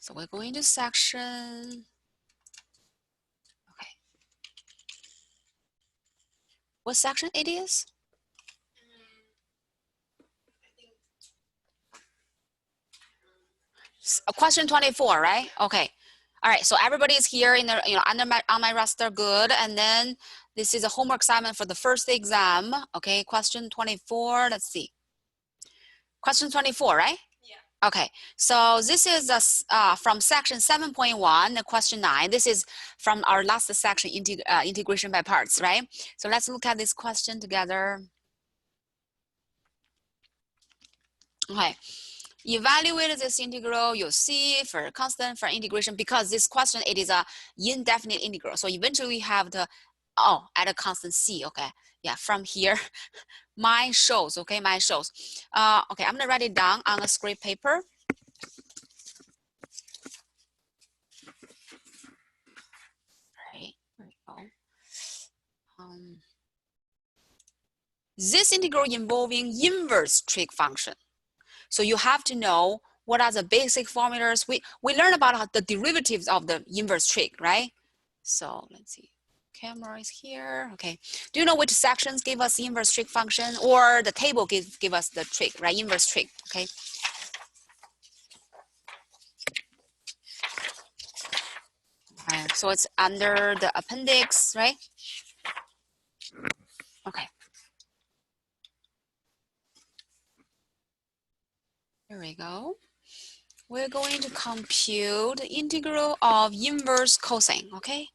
So we're going to section. Okay. What section it is? Question 24, right? Okay. All right, so everybody is here in the, on my roster, good. And then this is a homework assignment for the first exam. Okay, question 24, let's see. Question 24, right? Yeah. Okay, so this is from section 7.1, question 9. This is from our last section, integration by parts, right? So let's look at this question together. Okay. Evaluate this integral, you'll see for constant for integration, because this question, it is a indefinite integral. So eventually we have to, add a constant c, okay? Yeah, from here, mine shows, okay, mine shows. Okay, I'm gonna write it down on a scrap paper. Right, there we go. This integral involving inverse trig function. So you have to know what are the basic formulas. We learned about the derivatives of the inverse trig, right? So let's see, camera is here. Okay, do you know which sections give us the inverse trig function, or the table give us the trig, right? Inverse trig, okay. So it's under the appendix, right? Okay. Here we go. We're going to compute the integral of inverse cosine, okay?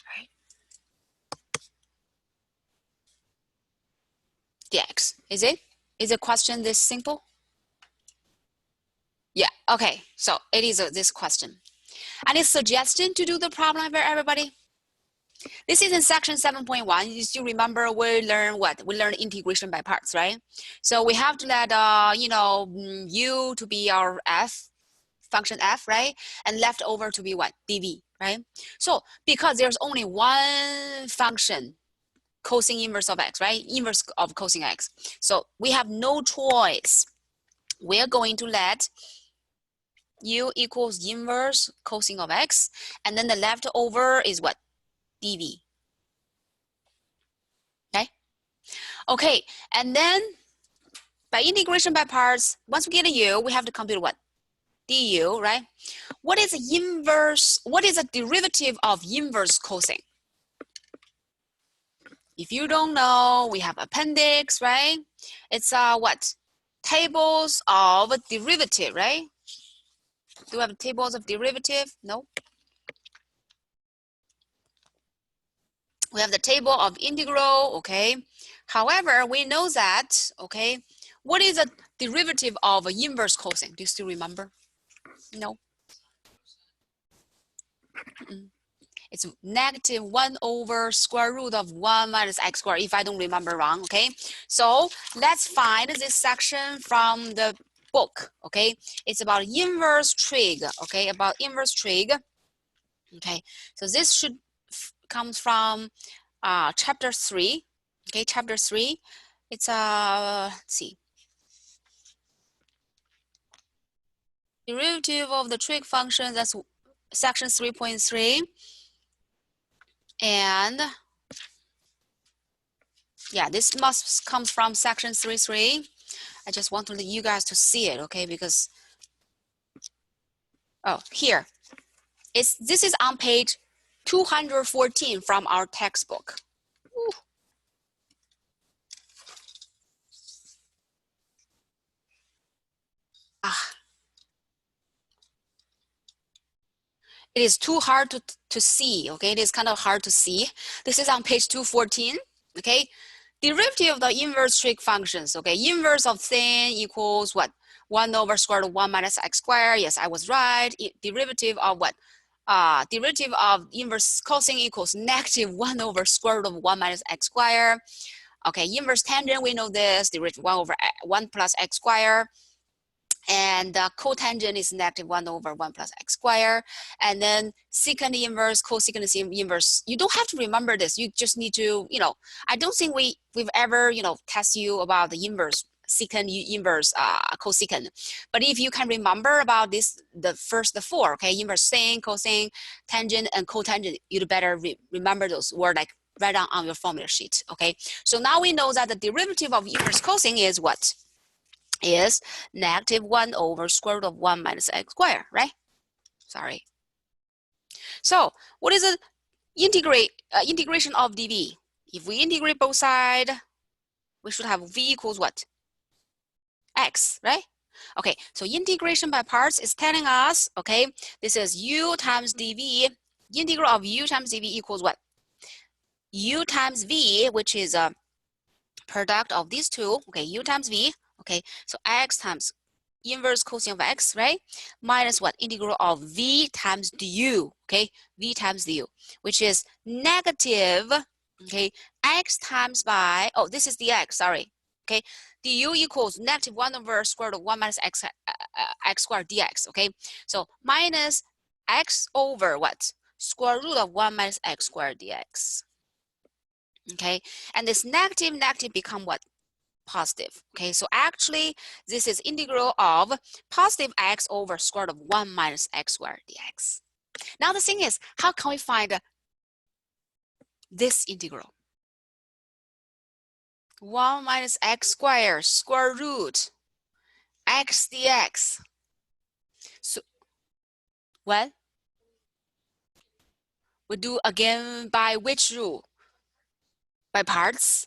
Right. Dx, is it? Is the question this simple? Yeah, okay, so it is this question. Any suggestion to do the problem for everybody? This is in section 7.1. You still remember we learned what? We learned integration by parts, right? So we have to let, u to be our f, function f, right? And left over to be what? dv, right? So because there's only one function, cosine inverse of x, right? Inverse of cosine x. So we have no choice. We're going to let u equals inverse cosine of x, and then the leftover is what? dv. Okay, and then by integration by parts, once we get a u, we have to compute what? du, right? What is inverse? What is a derivative of inverse cosine? If you don't know, we have appendix, right? It's what? Tables of derivative, right? Do we have tables of derivative? No. We have the table of integral, okay? However, we know that, okay, what is a derivative of inverse cosine? Do you still remember? No. It's negative 1 over square root of 1 minus x squared, if I don't remember wrong, okay? So let's find this section from the book, okay? It's about inverse trig, okay? About inverse trig, okay? So this should comes from chapter 3, okay? Chapter 3, it's let's see. Derivative of the trig function, that's section 3.3. And yeah, this must come from section 3.3. I just want you guys to see it, okay? Because, here. This is on page 214 from our textbook. Ooh. It is too hard to see, okay? It is kind of hard to see. This is on page 214, okay? Derivative of the inverse trig functions, okay? Inverse of sin equals what? 1 over square root of 1 minus x squared. Yes, I was right. Derivative of what? Derivative of inverse cosine equals negative 1 over square root of 1 minus x squared. Okay, inverse tangent, we know this. Derivative 1 over 1 plus x squared. And the cotangent is negative 1 over 1 plus x squared. And then secant inverse, cosecant inverse. You don't have to remember this. You just need to, I don't think we've ever, test you about the inverse secant, inverse, cosecant. But if you can remember about this, the four, okay, inverse sine, cosine, tangent, and cotangent, you'd better remember those words, like write down on your formula sheet, okay? So now we know that the derivative of inverse cosine is what? Is -1 over square root of 1 minus x squared, right? Sorry. So what is the integration of dv? If we integrate both sides, we should have v equals what? X, right? Okay, so integration by parts is telling us, okay, this is u times dv. Integral of u times dv equals what? U times v, which is a product of these two, okay, u times v, okay, so x times inverse cosine of x, right? Minus what? Integral of v times du, okay? V times du, which is negative, okay? X times by, oh, this is the x, sorry, okay? Du equals -1 over square root of 1 minus x, x squared dx, okay? So minus x over what? Square root of 1 minus x squared dx, okay? And this negative become what? Positive. Okay, so actually this is integral of positive x over square root of 1 minus x squared dx. Now the thing is, how can we find this integral? 1 minus x squared square root x dx. So well, we do again by which rule? By parts?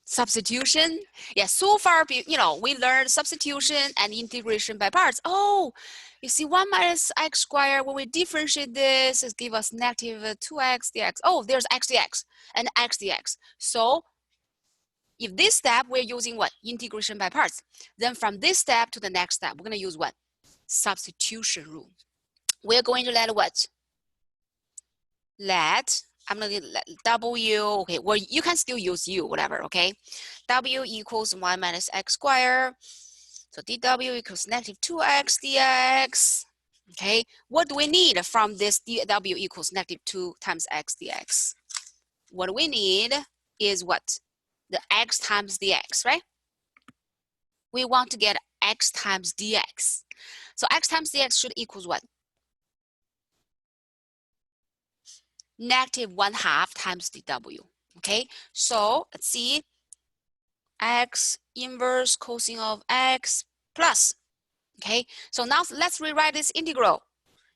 Substitution. Yeah, so far, you know, we learned substitution and integration by parts. Oh, you see 1 minus x squared, when we differentiate this, it gives us -2x dx. Oh, there's x dx and x dx. So if this step, we're using what? Integration by parts. Then from this step to the next step, we're going to use what? Substitution rule. We're going to let what? Let, I'm going to let w, okay, well, you can still use u, whatever, okay? W equals 1 minus x squared. So dw equals -2x dx. Okay, what do we need from this dw equals -2 times x dx? What we need is what? The x times dx, right? We want to get x times dx. So x times dx should equals what? -1/2 times dw. Okay, so let's see. X inverse cosine of x plus. Okay, so now let's rewrite this integral.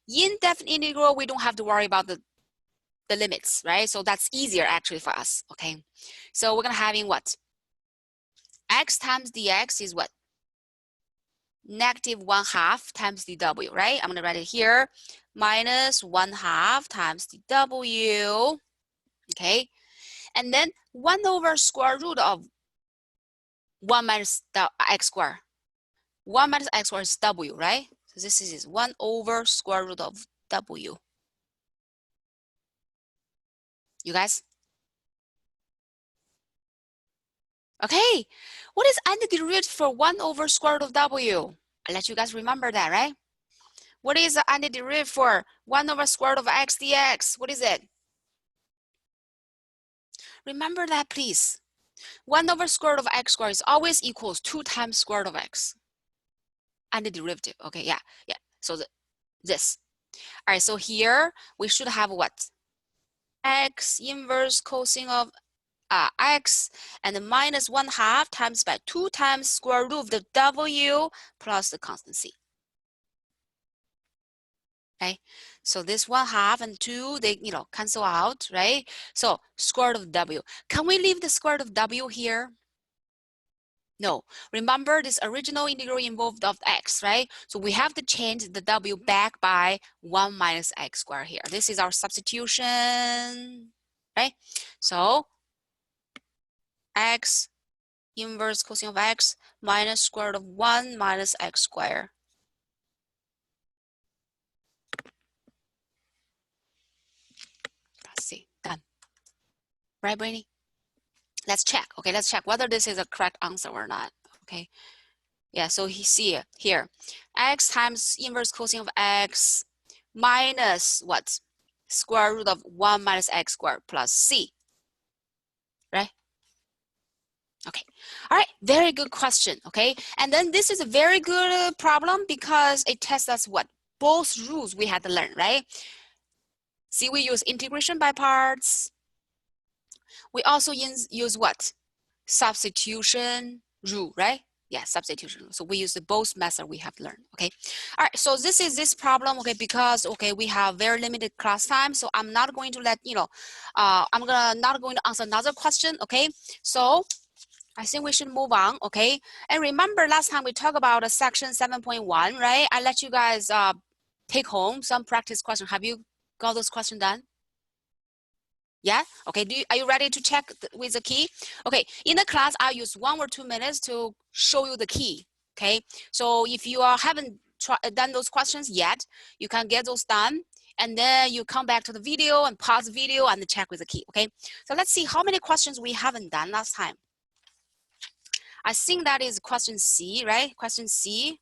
Indefinite integral, we don't have to worry about the limits, right? So that's easier actually for us, okay? So we're gonna having what? X times dx is what? -1/2 times dw, right? I'm gonna write it here. -1/2 times dw, okay? And then 1 over square root of 1 minus the x squared. 1 minus x squared is w, right? So this is 1 over square root of w. You guys? Okay, what is antiderivative for 1 over square root of w? I'll let you guys remember that, right? What is the antiderivative for 1 over square root of x dx? What is it? Remember that, please. 1 over square root of x squared is always equals 2 times square root of x. Antiderivative, okay, yeah. So this. All right, so here we should have what? X inverse cosine of x and -1/2 times by 2 times square root of the w plus the constant c. Okay, so this 1/2 and 2, they cancel out, right? So square root of w. Can we leave the square root of w here? No. Remember this original integral involved of x, right? So we have to change the w back by 1 minus x squared here. This is our substitution, right? So x inverse cosine of x minus square root of 1 minus x squared. Let's see, done. Right, Brainy? Let's check. Okay, let's check whether this is a correct answer or not. Okay. Yeah, so you see here, x times inverse cosine of x minus what? Square root of 1 minus x squared plus c. Right? Okay, all right, very good question, okay? And then this is a very good problem because it tests us what? Both rules we had to learn, right? See, we use integration by parts. We also use what? Substitution rule, right? Yeah, substitution rule. So we use the both method we have learned, okay? All right, so this is this problem, okay, because, okay, we have very limited class time, so I'm not going to let, not going to answer another question, okay? So I think we should move on, okay? And remember last time we talked about section 7.1, right? I let you guys take home some practice questions. Have you got those questions done? Yeah? Okay, are you ready to check with the key? Okay, in the class, I'll use 1 or 2 minutes to show you the key, okay? So if you haven't done those questions yet, you can get those done. And then you come back to the video and pause the video and check with the key, okay? So let's see how many questions we haven't done last time. I think that is question C, right? Question C.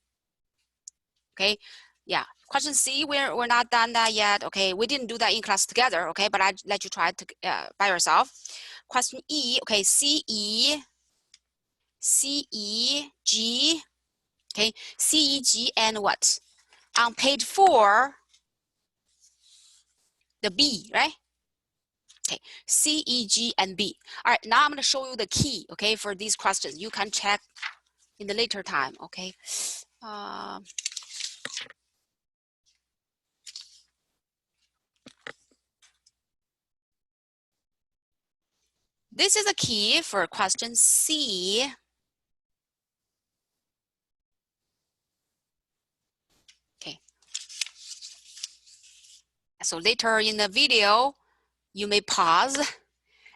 Okay, yeah. Question C, we're not done that yet. Okay, we didn't do that in class together. Okay, but I let you try it by yourself. Question E. Okay, C E G. Okay, C E G and what? On page 4, the B, right? Okay, C E G and B. All right, now I'm going to show you the key. Okay, for these questions, you can check in the later time. Okay. This is a key for question C. Okay. So later in the video, you may pause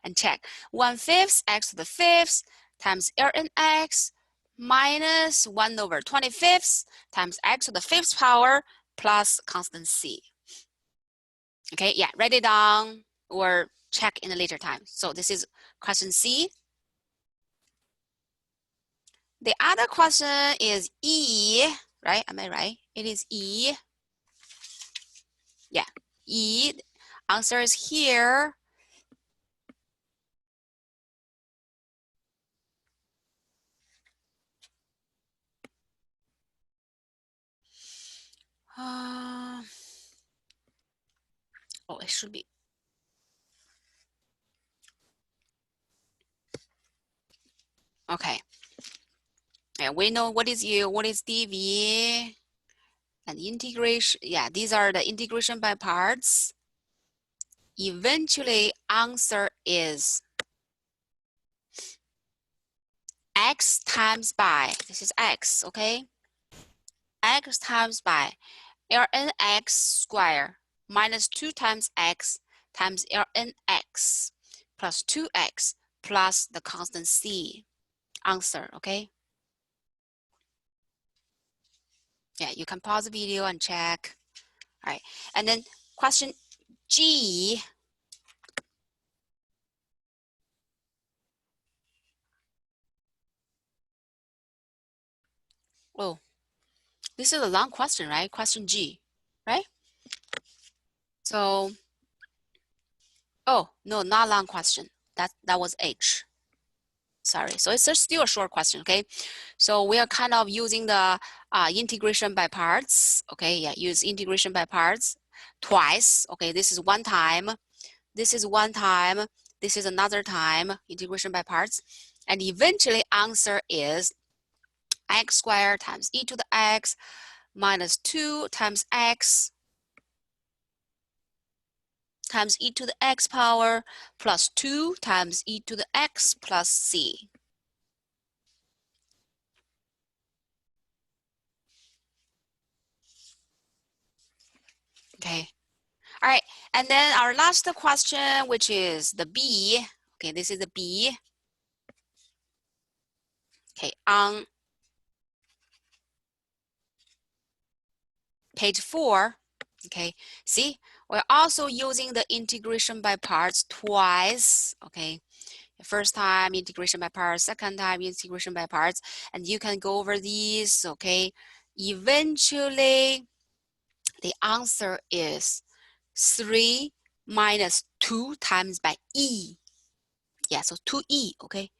and check. 1/5 x to the 5th times ln x minus 1/25 times x to the 5th power plus constant c. Okay, yeah, write it down or check in a later time. So this is question C. The other question is E, right? Am I right? It is E. Yeah, E. Answer is here. Oh, it should be. Okay. And we know what is U, what is dV, and integration. Yeah, these are the integration by parts. Eventually, answer is x times by, this is x, okay? X times by ln x squared minus 2 times x times ln x plus 2x plus the constant c. Answer, okay? Yeah, you can pause the video and check. All right, and then question G. Oh, this is a long question, right? Question G, right? So, oh, no, not long question. That was H. Sorry, so it's still a short question, okay? So we are kind of using the integration by parts, okay? Yeah, use integration by parts twice, okay? This is one time, this is one time, this is another time, integration by parts. And eventually answer is x squared times e to the x minus 2 times x times e to the x power plus 2 times e to the x plus c. Okay. All right, and then our last question, which is the B. Okay, this is the B. Okay, on page 4, okay, see, we're also using the integration by parts twice, okay? First time integration by parts, second time integration by parts, and you can go over these, okay? Eventually, the answer is 3 minus 2 times by e. Yeah, so 2e, okay?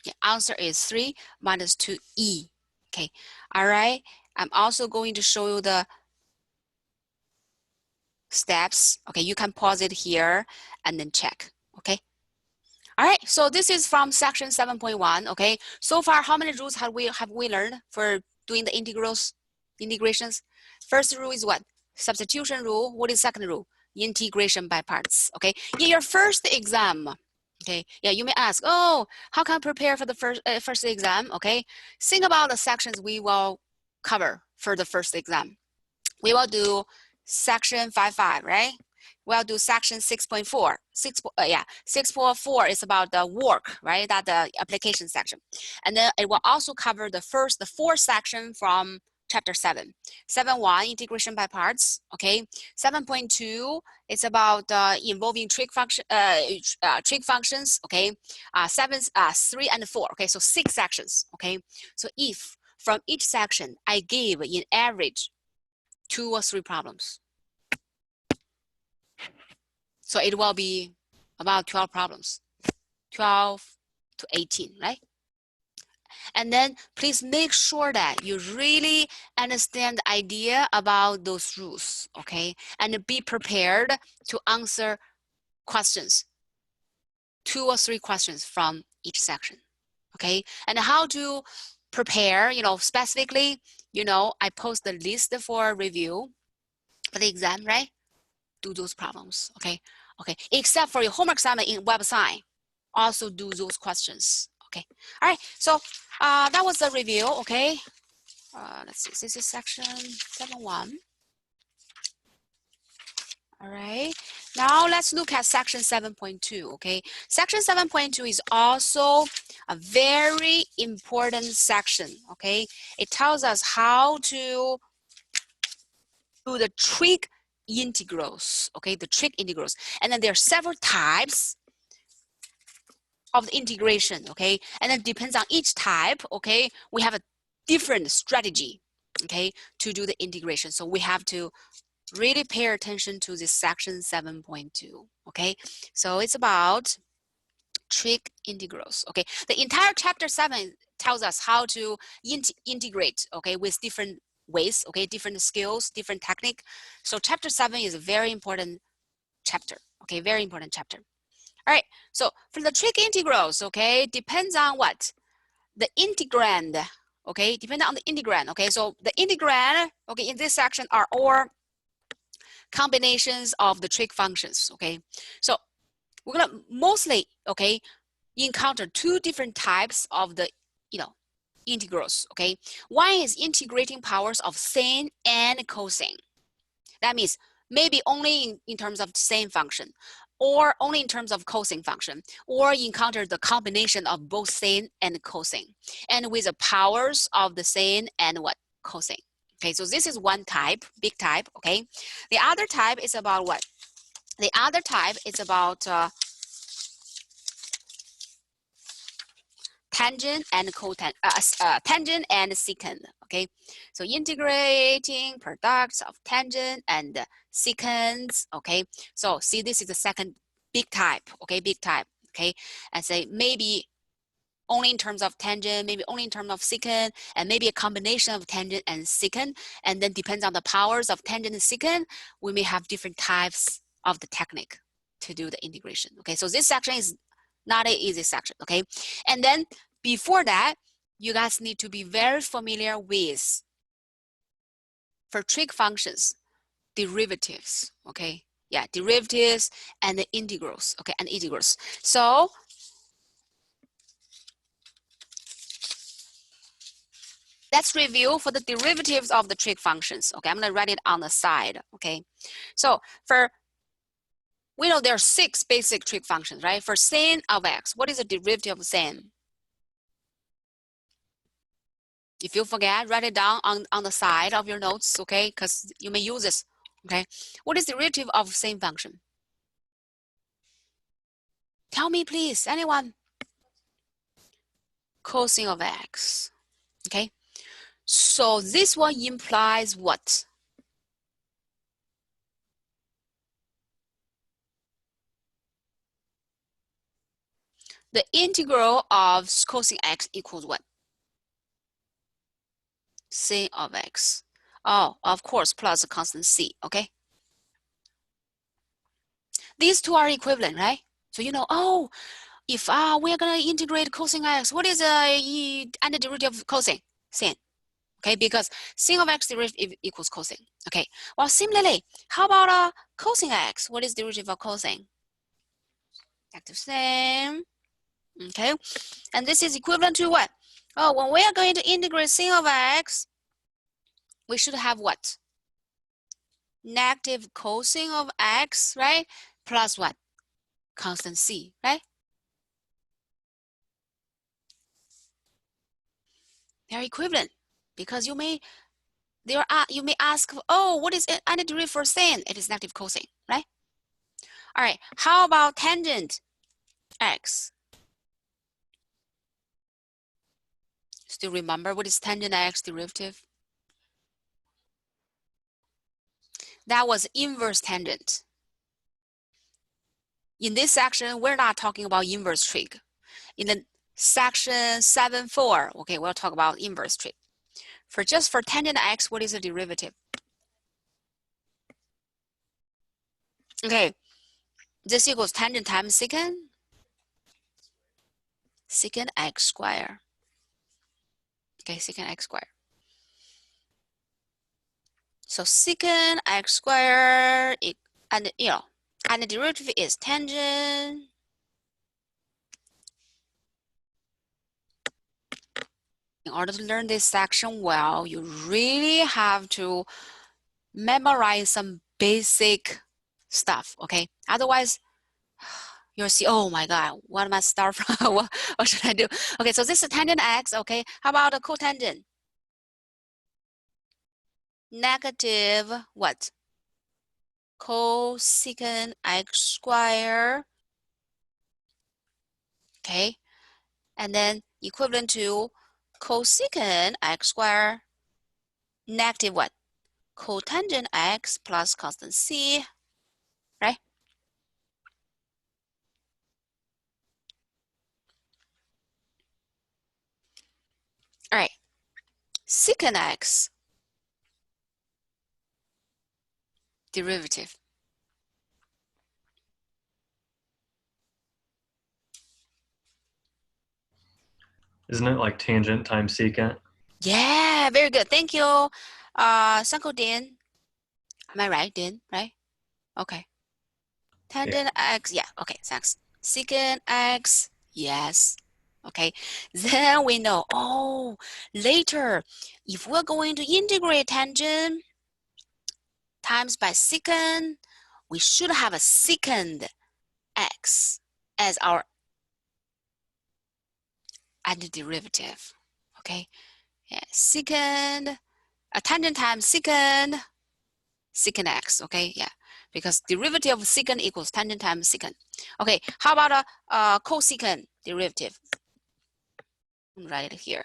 The answer is 3 minus 2e. Okay, all right. I'm also going to show you the steps. Okay, you can pause it here and then check. Okay. All right, so this is from section 7.1. Okay, so far how many rules have we learned for doing the integrations? First rule is what? Substitution rule. What is second rule? Integration by parts. Okay, in your first exam, okay, yeah, you may ask, oh, how can I prepare for the first exam? Okay, think about the sections we will cover for the first exam. We will do section 5.5, right? We'll do section 6.4. 6.4 is about the work, right? That the application section. And then it will also cover the fourth section from chapter 7. 7.1, integration by parts, okay? 7.2, it's about involving trig functions, okay? 3 and 4, okay? So 6 sections, okay? So if from each section, I give in average 2 or 3 problems. So it will be about 12 problems, 12 to 18, right? And then please make sure that you really understand the idea about those rules, okay? And be prepared to answer questions, 2 or 3 questions from each section, okay? And how to prepare, specifically, I post the list for review for the exam, right? Do those problems, okay? Okay, except for your homework assignment in web sign, also do those questions, okay? All right, so that was the review, okay? Let's see, this is section 7.1. All right, now let's look at section 7.2, okay? Section 7.2 is also a very important section, okay? It tells us how to do the trig integrals, okay? The trig integrals. And then there are several types of the integration, okay? And then depends on each type, okay? We have a different strategy, okay, to do the integration. So we have to really pay attention to this section 7.2, okay? So it's about trig integrals, okay? The entire chapter 7 tells us how to integrate, okay, with different ways, okay, different skills, different technique. So chapter 7 is a very important chapter, okay, very important chapter. All right, so for the trig integrals, okay, depends on what? The integrand, okay, depends on the integrand, okay? So the integrand, okay, in this section are all combinations of the trig functions, okay? So we're gonna mostly, okay, encounter 2 different types of the, integrals, okay? One is integrating powers of sine and cosine. That means maybe only in terms of sine function, or only in terms of cosine function, or encounter the combination of both sine and cosine, and with the powers of the sine and what? Cosine. Okay, so this is one type, big type, okay? The other type is about what? The other type is about tangent and tangent and secant, okay? So integrating products of tangent and secants, okay? So see, this is the second big type, okay? Big type, okay? And say maybe only in terms of tangent, maybe only in terms of secant, and maybe a combination of tangent and secant, and then depends on the powers of tangent and secant, we may have different types of the technique to do the integration, okay? So this section is not an easy section, okay? And then before that, you guys need to be very familiar with, for trig functions, derivatives, okay? Yeah, derivatives and the integrals, okay, and integrals. So let's review for the derivatives of the trig functions. Okay, I'm gonna write it on the side, okay? So we know there are 6 basic trig functions, right? For sin of x, what is the derivative of sin? If you forget, write it down on the side of your notes, okay? Because you may use this, okay? What is the derivative of same function? Tell me, please, anyone? Cosine of x, okay? So this one implies what? the integral of cosine x equals what? Sin of x. Oh, of course, plus a constant c, okay? These two are equivalent, right? So you know, oh, if we are going to integrate cosine x, what is the antiderivative of cosine? Sin. Okay, because sin of x derivative equals cosine. Okay, well, similarly, how about cosine x? What is derivative of cosine? Active same. Okay, and this is equivalent to what? Oh, when we are going to integrate sin of x, we should have what? Negative cosine of x, right? Plus what? Constant c, right? They're equivalent because you may ask, oh, what is antiderivative for sin? It is negative cosine, right? All right, how about tangent x? Still remember what is tangent x derivative? That was inverse tangent. In this section, we're not talking about inverse trig. In the section 7.4, okay, we'll talk about inverse trig. For tangent x, what is the derivative? Okay, this equals tangent times secant x squared. Okay, secant x squared. So secant x squared, and the derivative is tangent. In order to learn this section well, you really have to memorize some basic stuff, okay? Otherwise, you'll see, oh my God, what am I start from? what should I do? Okay, so this is tangent x, okay? How about the cotangent? Negative what? Cosecant x squared, okay? And then equivalent to cosecant x squared, negative what? Cotangent x plus constant c, right? All right, secant x derivative. Isn't it like tangent times secant? Yeah, very good. Thank you. Sanko Din. Am I right, Din? Right? Okay. Tangent x, yeah, okay, thanks. Secant x, yes. Okay, then we know, oh, later, if we're going to integrate tangent times by secant, we should have a secant x as our antiderivative. Okay, yeah, secant, a tangent times secant x, okay, yeah, because derivative of secant equals tangent times secant. Okay, how about a cosecant derivative? Write it here.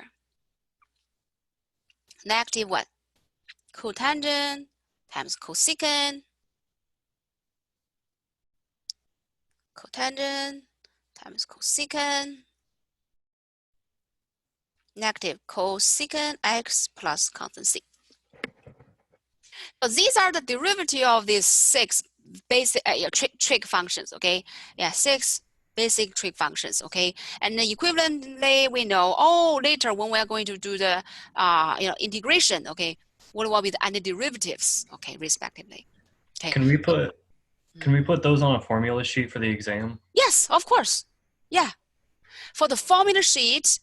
Negative what? Cotangent times cosecant. Cotangent times cosecant. Negative cosecant x plus constant c. So these are the derivative of these 6 basic trig functions, okay? Yeah, 6 basic trig functions, okay? And then equivalently, we know, oh, later when we are going to do the integration, okay, what will be the antiderivatives, okay, respectively. Okay. Can we put those on a formula sheet for the exam? Yes, of course. Yeah. For the formula sheet,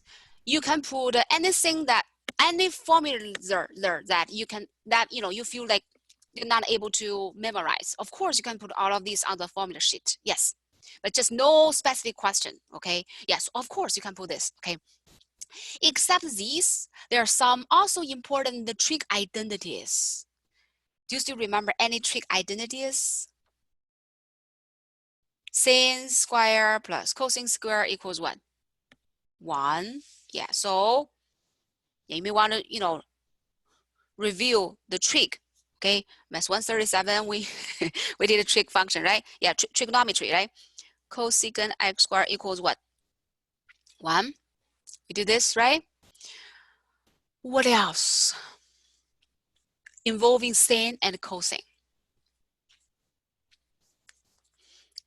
you can put anything that any formula that you feel like you're not able to memorize. Of course, you can put all of these on the formula sheet. Yes, but just no specific question. Okay. Yes, of course you can put this. Okay. Except these, there are some also important trig identities. Do you still remember any trig identities? Sin square plus cosine square equals what? 1. Yeah, so you may want to, review the trig. Okay, Math 137, we did a trig function, right? Yeah, trigonometry, right? Cosecant x squared equals what? 1. We do this, right? What else? Involving sine and cosine.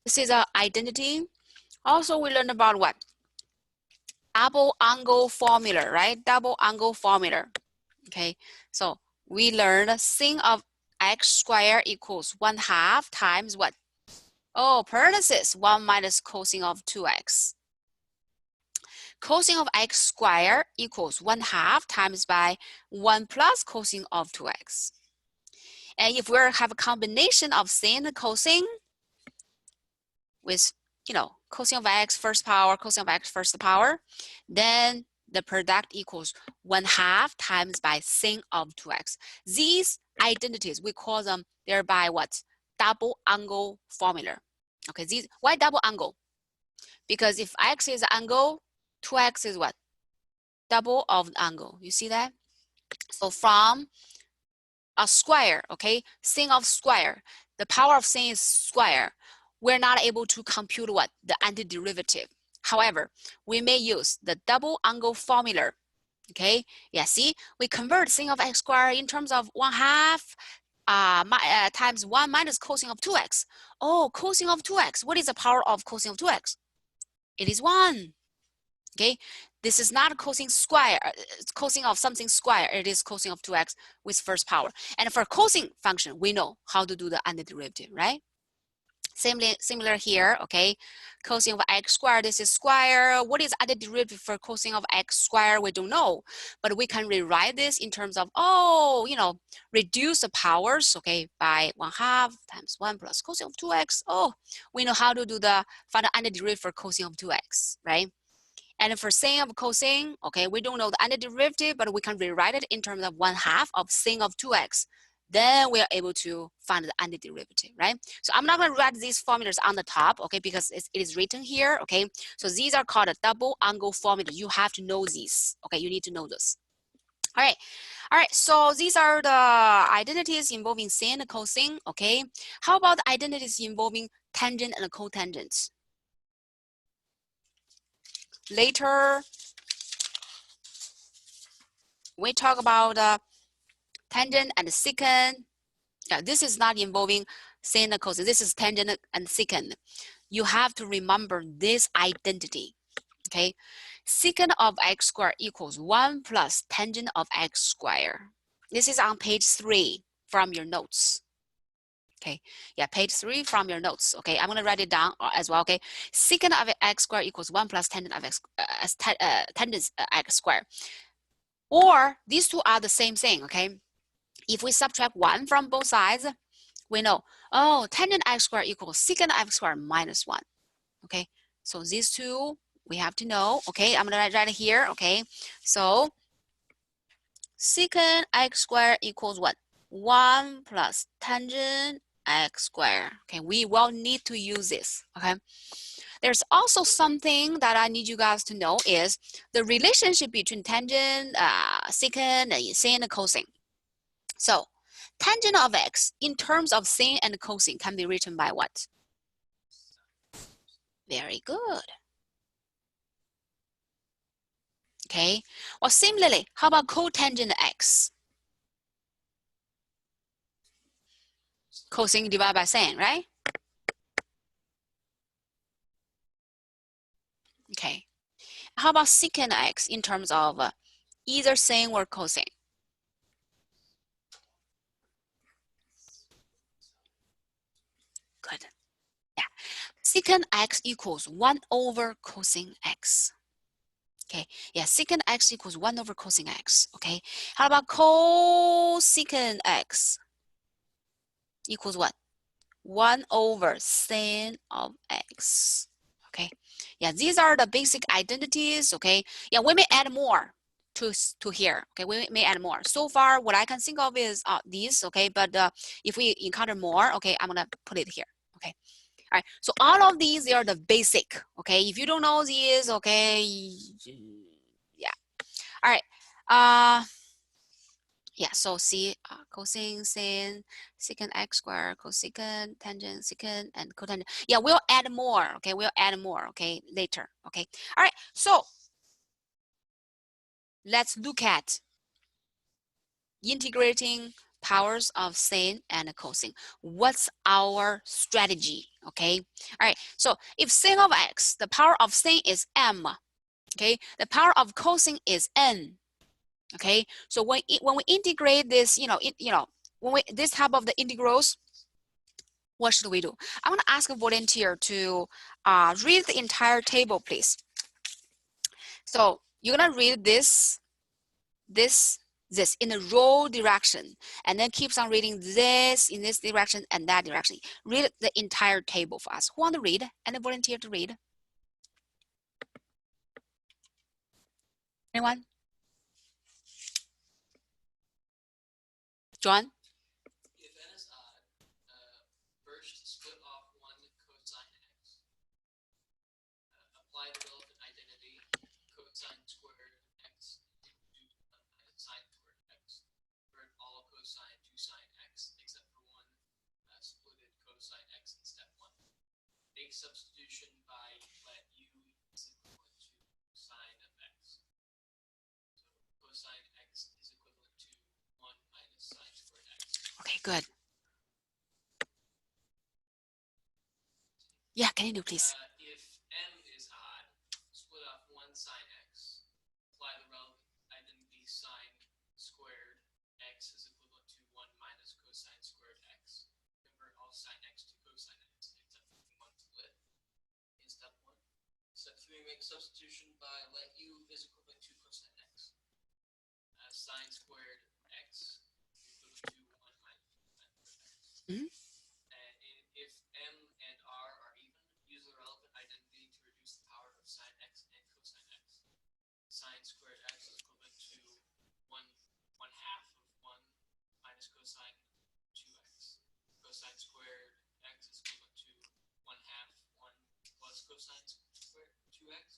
This is our identity. Also, we learned about what? Double angle formula, right? Double angle formula. Okay, so we learned sin of x squared equals 1/2 times what? Oh, parenthesis, 1 minus cosine of 2x. Cosine of x squared equals 1/2 times by 1 plus cosine of 2x. And if we have a combination of sin and cosine with, cosine of x first power, cosine of x first power, then the product equals 1/2 times by sin of 2x. These identities, we call them thereby what? Double angle formula. Okay, why double angle? Because if x is angle, 2x is what? Double of the angle. You see that? So from a square, okay, sin of square, the power of sin is square. We're not able to compute what? The antiderivative. However, we may use the double angle formula. Okay, yeah, see, we convert sin of x squared in terms of 1/2 times 1 minus cosine of 2x. Oh, cosine of 2x. What is the power of cosine of 2x? It is 1. Okay, this is not cosine square, cosine of something square. It is cosine of 2x with first power. And for cosine function, we know how to do the antiderivative, right? Similar here, okay? Cosine of x squared, this is square. What is antiderivative for cosine of x squared? We don't know, but we can rewrite this in terms of, reduce the powers, okay, by 1/2 times 1 plus cosine of 2x. Oh, we know how to find the antiderivative for cosine of 2x, right? And for sin of cosine, okay, we don't know the antiderivative, but we can rewrite it in terms of 1/2 of sin of 2x. Then we are able to find the antiderivative, right? So I'm not going to write these formulas on the top, okay, because it is written here, okay? So these are called a double angle formula. You have to know these, okay? You need to know this. All right, so these are the identities involving sin and cosine, okay? How about the identities involving tangent and cotangent? Later, we talk about tangent and secant. Yeah, this is not involving sin and cosine. This is tangent and secant. You have to remember this identity, okay? Secant of x squared equals 1 plus tangent of x squared. This is on page 3 from your notes. Okay, yeah, page 3 from your notes. Okay, I'm gonna write it down as well. Okay, secant of x squared equals 1 plus tangent of x, tangent x squared. Or these two are the same thing. Okay, if we subtract 1 from both sides, we know, oh, tangent x squared equals secant x squared minus 1. Okay, so these two we have to know. Okay, I'm gonna write it here. Okay, so secant x squared equals what? 1 plus tangent x squared. Okay, we will need to use this. Okay, there's also something that I need you guys to know is the relationship between tangent, secant, and sin and cosine. So tangent of x in terms of sin and cosine can be written by what? Very good. Okay, well, similarly, how about cotangent x? Cosine divided by sin, right? Okay, how about secant x in terms of either sin or cosine? Good. Yeah, secant x equals 1 over cosine x. Okay, yeah, secant x equals 1 over cosine x. Okay, how about cosecant x equals what? 1 over sin of x. Okay, yeah, these are the basic identities. Okay, yeah, we may add more to here. Okay, we may add more. So far, what I can think of is these. Okay, but if we encounter more, okay, I'm gonna put it here. Okay, all right. So all of these, they are the basic. Okay, if you don't know these, okay, yeah. All right. Yeah, so see cosine, sin, secant x squared, cosecant, tangent, secant, and cotangent. Yeah, we'll add more, okay? We'll add more, okay, later, okay? All right, so let's look at integrating powers of sine and cosine. What's our strategy? Okay. All right. So if sine of x, the power of sine is m. Okay. The power of cosine is n. Okay. So when we integrate this, when we this type of the integrals, what should we do? I'm going to ask a volunteer to read the entire table, please. So you're going to read this in the row direction, and then keeps on reading this in this direction and that direction. Read the entire table for us. Who want to read? And volunteer to read? Anyone? John? If n is odd, first split off one cosine x. Apply the relevant identity, cosine squared x into sine squared x. Convert all cosine to sine x except for one splitted cosine x in step 1. Make substitution by let u is equivalent to sine of x. So cosine x is equivalent to 1 minus sine squared x. Okay, good. Yeah, continue, please. If m is odd, split off one sine x. Apply the relevant identity sine squared x is equivalent to 1 minus cosine squared x. Convert all sine x to cosine x except for one split in step 1. Step 3, make substitution by let u is equivalent to cosine x. Sine squared x is equivalent to 1 minus cosine squared x. Mhm. And if m and r are even, use the relevant identity to reduce the power of sine x and cosine x. Sine squared x is equivalent to 1 half of 1 minus cosine 2x. Cosine squared x is equivalent to 1 half 1 plus cosine squared 2x.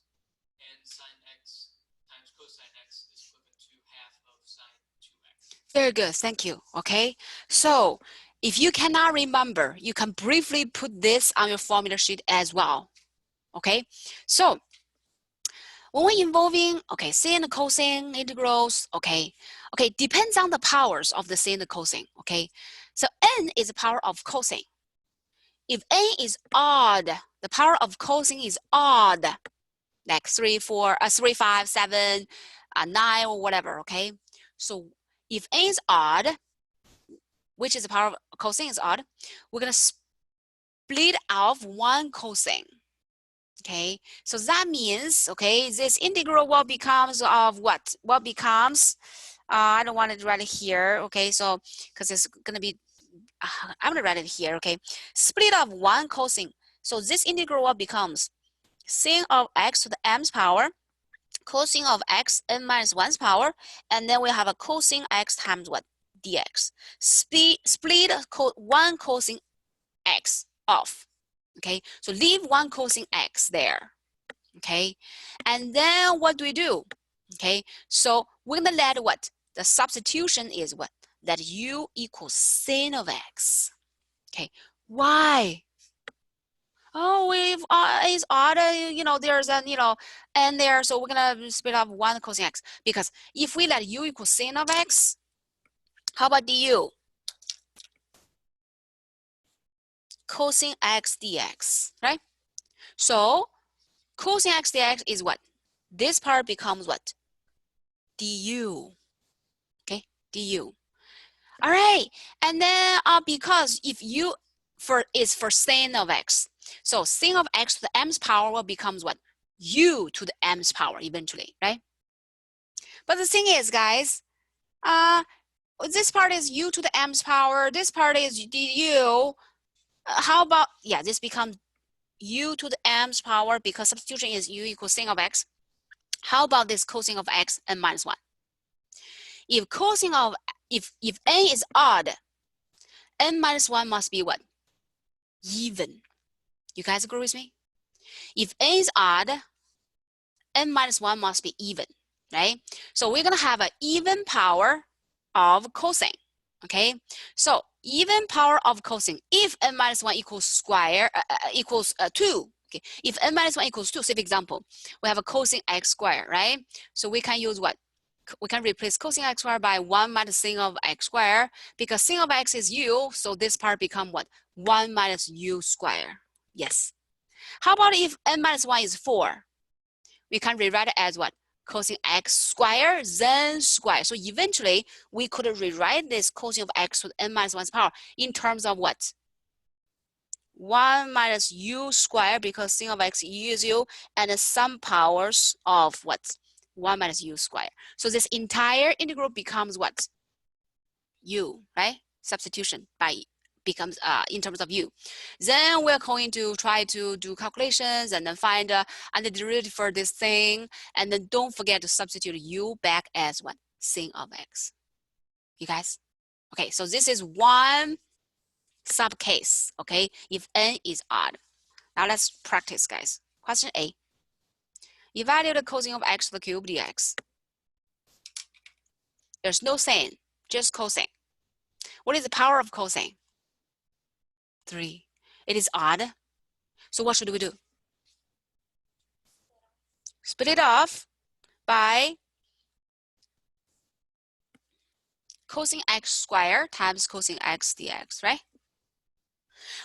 And sine x times cosine x is equivalent to half of sine 2x. Very good, thank you. Okay, so if you cannot remember, you can briefly put this on your formula sheet as well. Okay, so when we're involving, okay, sine and cosine integrals, okay, depends on the powers of the sine and cosine, okay? So n is the power of cosine. If n is odd, the power of cosine is odd, like 3, 5, 7, 9, or whatever, okay? So if n is odd, which is the power of cosine is odd, we're gonna split off one cosine. Okay, so that means, okay, this integral what becomes of what? What becomes, I don't want to write it here, okay, so, because it's going to be, I'm going to write it here, okay, split of one cosine. So this integral what becomes sine of x to the m's power, cosine of x n minus 1's power, and then we have a cosine x times what? Dx. Split one cosine x off. Okay, so leave one cosine x there. Okay, and then what do we do? Okay, so we're gonna let what? The substitution is what? That u equals sine of x. Okay, why? Oh, if is odd, there's an, n there, so we're gonna split off one cosine x. Because if we let u equal sine of x, how about du? Cosine x dx, right? So cosine x dx is what? This part becomes what? Du. Okay, du. All right, and then because if u is for sine of x, so sine of x to the m's power will becomes what? U to the m's power eventually, right? But the thing is, guys, this part is u to the m's power. This part is du. How about, yeah, this becomes u to the m's power because substitution is u equals sine of x. How about this cosine of x n minus 1? If cosine of, if n is odd, n minus 1 must be what? Even. You guys agree with me? If n is odd, n minus 1 must be even, right? So we're going to have an even power of cosine, okay? So even power of cosine, if n minus 1 equals square, equals 2, okay? If n minus 1 equals 2, say for example, we have a cosine x squared, right? So we can use what? we can replace cosine x squared by 1 minus sin of x squared, because sin of x is u, so this part become what? 1 minus u squared. Yes. How about if n minus 1 is 4? We can rewrite it as what? Cosine x squared, then square. So eventually, we could rewrite this cosine of x to the n minus 1's power in terms of what? 1 minus u squared, because sin of x is u, and some powers of what? 1 minus u squared. So this entire integral becomes what? U, right? Substitution by becomes in terms of u. Then we're going to try to do calculations and then find the derivative for this thing. And then don't forget to substitute u back as what? Sin of x. You guys? Okay, so this is one sub case, okay? If n is odd. Now let's practice, guys. Question A. Evaluate the cosine of x to the cube dx. There's no sin, just cosine. What is the power of cosine? 3. It is odd. So what should we do? Split it off by cosine x squared times cosine x dx, right?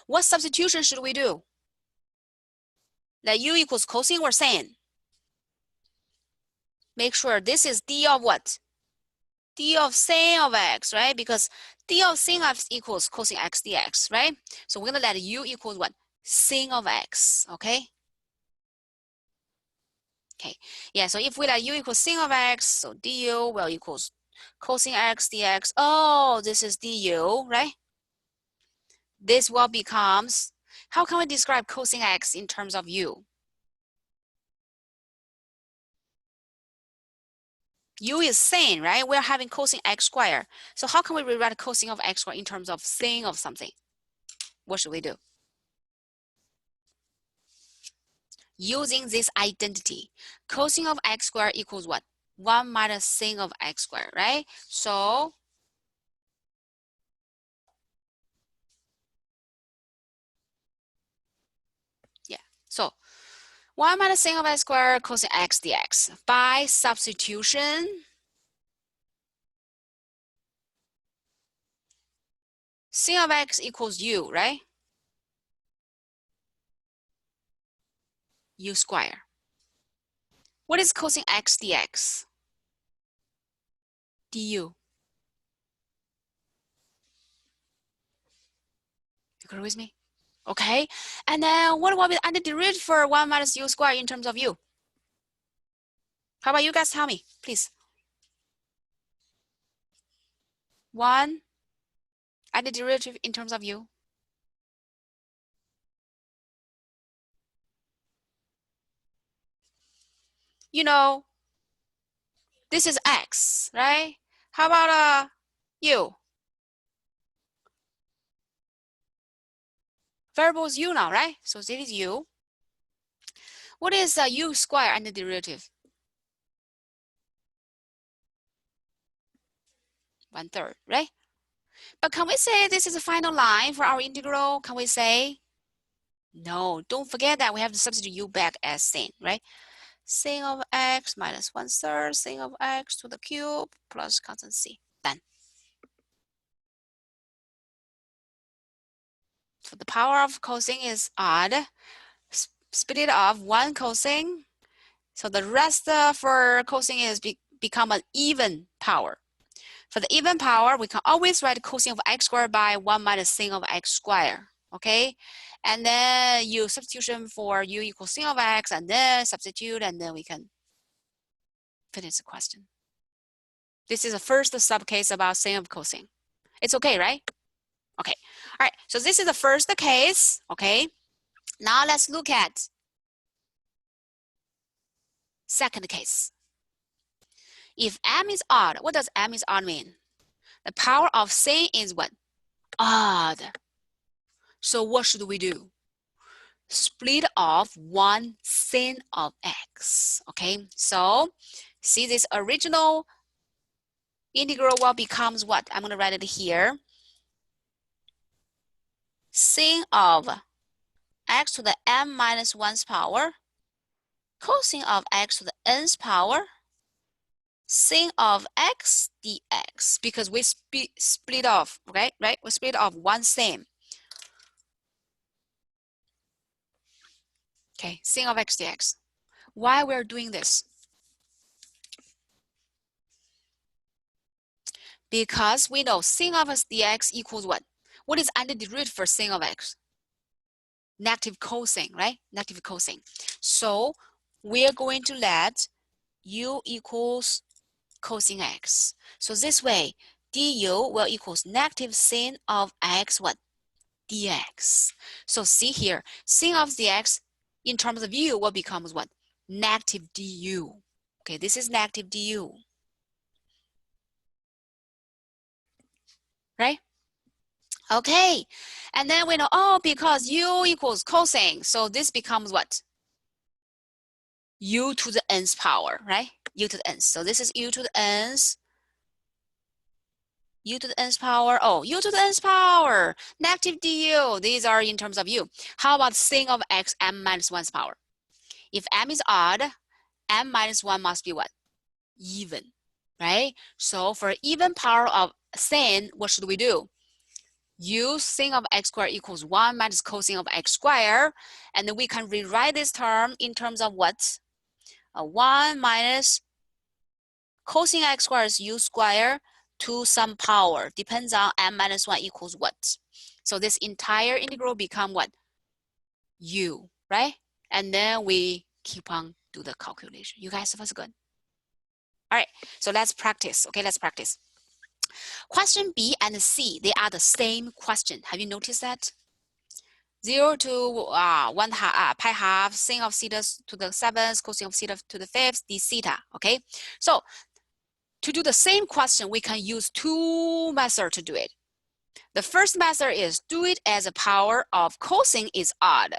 What substitution should we do? That u equals cosine or sin? Make sure this is d of what? D of sin of x, right? Because d of sin of x equals cosine x dx, right? So we're going to let u equals what? Sin of x, okay? Okay, yeah, so if we let u equals sin of x, so du will equals cosine x dx. Oh, this is du, right? This will becomes, how can we describe cosine x in terms of u? U is sin, right? We're having cosine x squared. So how can we rewrite cosine of x squared in terms of sin of something? What should we do? Using this identity, cosine of x squared equals what? 1 minus sin of x squared, right? So yeah, so 1 minus sin of x squared cosine x dx. By substitution, sin of x equals u, right? U squared. What is cosine x dx? Du. You agree with me? Okay. And then what will be the antiderivative for 1 minus u squared in terms of u? How about you guys tell me, please? 1 antiderivative in terms of u. You know, this is x, right? How about u? Variable is u now, right? So this is u. What is u squared antiderivative? 1/3, right? But can we say this is the final line for our integral? Can we say? No, don't forget that we have to substitute u back as sin, right? Sin of x minus 1/3 sin of x to the cube plus constant c. Done. So the power of cosine is odd. Split it off 1 cosine. So the rest for cosine is become an even power. For the even power, we can always write cosine of x squared by 1 minus sin of x squared. Okay, and then you substitution for u equals sin of x, and then substitute, and then we can finish the question. This is the first subcase about sin of cosine. It's okay, right? Okay, all right, so this is the first case, okay? Now let's look at second case. If m is odd, what does m is odd mean? The power of sin is what? Odd. So what should we do? Split off 1 sin of x, okay? So see this original integral will becomes what? I'm gonna write it here. Sin of x to the m minus 1's power, cosine of x to the n's power, sin of x dx, because we split off, okay, right? We split off one sin. Okay, sin of x dx. Why we're doing this? Because we know sin of x dx equals what? What is antiderivative for sin of x? Negative cosine, right? Negative cosine. So we're going to let u equals cosine x. So this way, du will equals negative sin of x what? Dx. So see here, sin of dx in terms of u will become what? Negative du. Okay, this is negative du. Right? Okay, and then we know, oh, because u equals cosine, so this becomes what? U to the nth power, right? U to the nth. So this is u to the nth. U to the nth power. Oh, u to the nth power. Negative du. These are in terms of u. How about sin of x m minus 1's power? If m is odd, m minus 1 must be what? Even, right? So for even power of sin, what should we do? Use sin of x squared equals 1 minus cosine of x squared. And then we can rewrite this term in terms of what? 1 minus cosine x squared is u squared to some power. Depends on m minus 1 equals what? So this entire integral become what? U, right? And then we keep on do the calculation. You guys, that's good. All right, so let's practice. Okay, let's practice. Question B and C, they are the same question. Have you noticed that? 0 to 1 half, pi half, sin of theta to the 7th, cosine of theta to the 5th, d theta, okay? So to do the same question, we can use two methods to do it. The first method is do it as a power of cosine is odd.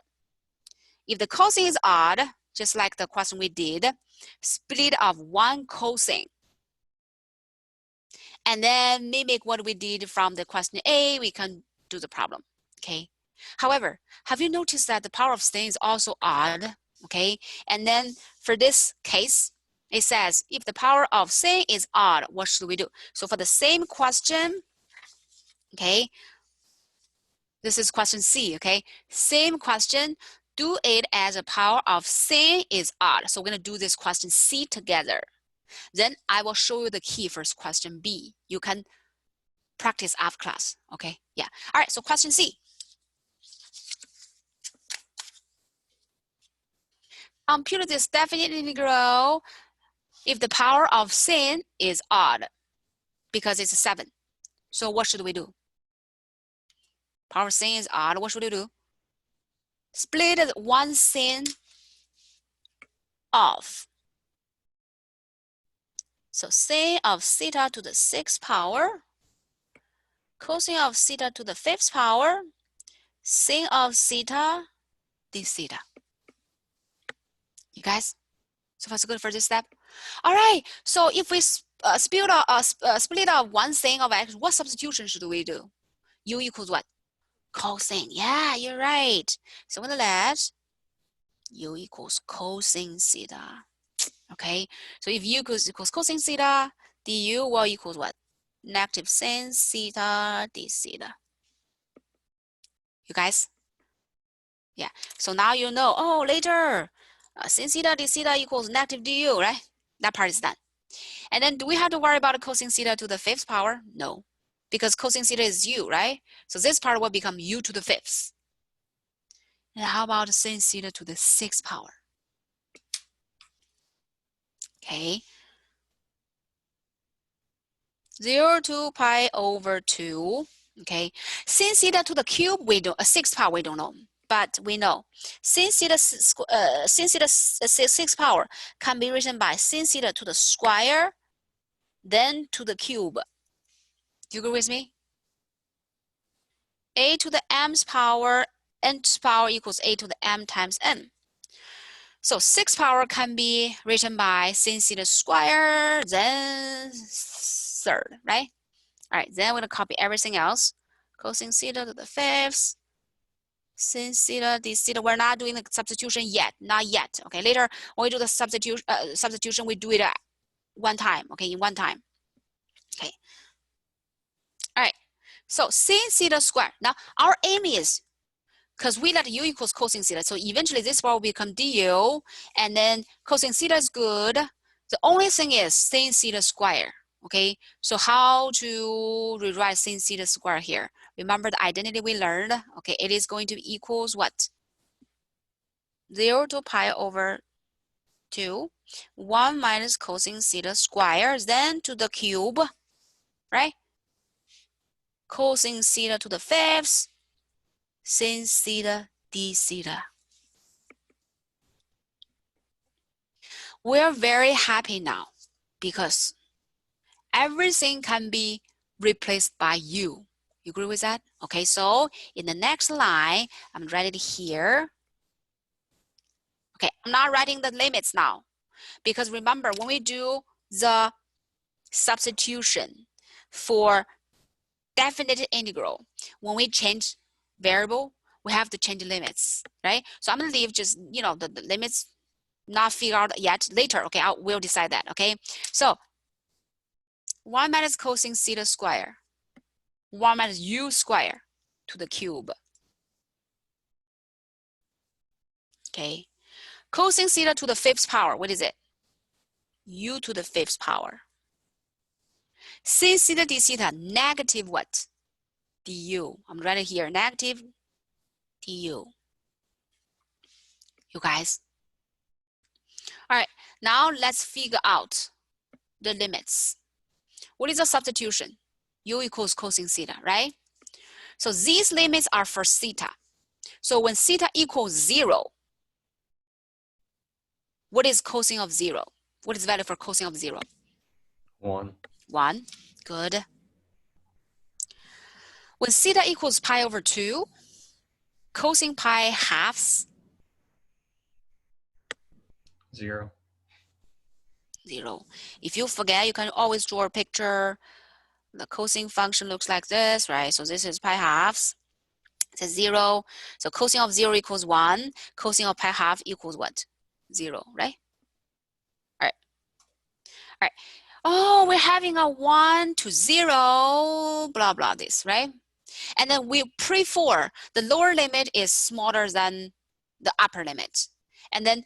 If the cosine is odd, just like the question we did, split of one cosine. And then mimic what we did from the question A, we can do the problem, okay? However, have you noticed that the power of sin is also odd, okay? And then for this case, it says, if the power of sin is odd, what should we do? So for the same question, okay, this is question C, okay? Same question, do it as a power of sin is odd. So we're gonna do this question C together. Then I will show you the key for question B. You can practice after class, okay? Yeah, all right, so question C. Compute this definite integral if the power of sin is odd, because it's 7. So what should we do? Power of sin is odd, what should we do? Split one sin off. So sin of theta to the 6th power, cosine of theta to the 5th power, sin of theta d theta. You guys, so that's good for this step. All right, so if we split out one thing of x, what substitution should we do? U equals what? Cosine. Yeah, you're right. So I'm gonna let u equals cosine theta. Okay, so if u equals cosine theta, du will equals what? Negative sin theta d theta. You guys? Yeah, so now you know, oh, later, sin theta d theta equals negative du, right? That part is done. And then do we have to worry about cosine theta to the 5th power? No, because cosine theta is u, right? So this part will become u to the 5th. And how about sin theta to the 6th power? Okay. 0 to pi over 2. Okay. Sin theta to the cube, we don't, 6th power, we don't know. But we know sin theta 6th power can be written by sin theta to the square, then to the cube. Do you agree with me? A to the m's power, nth power equals a to the m times n. So 6th power can be written by sin theta square, then 3rd, right? All right, then we're gonna copy everything else. Cosine theta to the 5th, sin theta, d theta. We're not doing the substitution yet, not yet. Okay, later when we do the substitution, we do it one time, okay, in one time. Okay. All right. So sin theta squared. Now our aim is, because we let u equals cosine theta, so eventually this part will become du, and then cosine theta is good. The only thing is sin theta squared. Okay, so how to rewrite sin theta squared here? Remember the identity we learned? Okay, it is going to equals what? 0 to pi over 2, 1 minus cosine theta squared, then to the cube, right? Cosine theta to the fifth, sin theta d theta. We're very happy now because everything can be replaced by u. You agree with that? Okay, so in the next line, I'm writing it here. Okay, I'm not writing the limits now because remember when we do the substitution for definite integral, when we change variable, we have to change limits, right? So I'm gonna leave just, the limits not figured out yet, later, okay, we'll decide that, okay? So 1 minus cosine theta square, 1 minus u square to the cube, okay? Cosine theta to the fifth power, what is it? U to the fifth power. Sin theta d theta, negative what? Du. I'm writing here, negative du. You guys. All right, now let's figure out the limits. What is the substitution? U equals cosine theta, right? So these limits are for theta. So when theta equals 0, what is cosine of 0? What is the value for cosine of 0? 1. 1. Good. When theta equals pi over 2, cosine pi halves 0. 0. If you forget, you can always draw a picture. The cosine function looks like this, right? So this is pi halves. It's 0. So cosine of 0 equals 1. Cosine of pi half equals what? 0, right? All right. All right. Oh, we're having a 1 to 0, blah, blah, this, right? And then we pre-for the lower limit is smaller than the upper limit. And then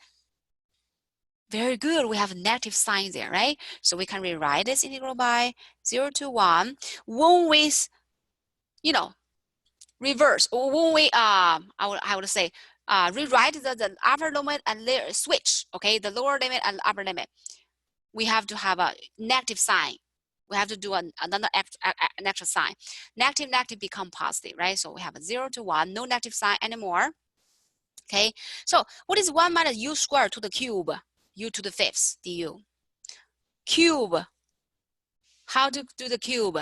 very good, we have a negative sign there, right? So we can rewrite this integral by 0 to 1. When we, reverse, or when we, I would say, rewrite the upper limit and switch, okay? The lower limit and upper limit. We have to have a negative sign. We have to do another extra sign. Negative become positive, right? So we have a 0 to 1, no negative sign anymore. Okay, so what is 1 minus u squared to the cube? U to the fifth, du. Cube. How to do the cube?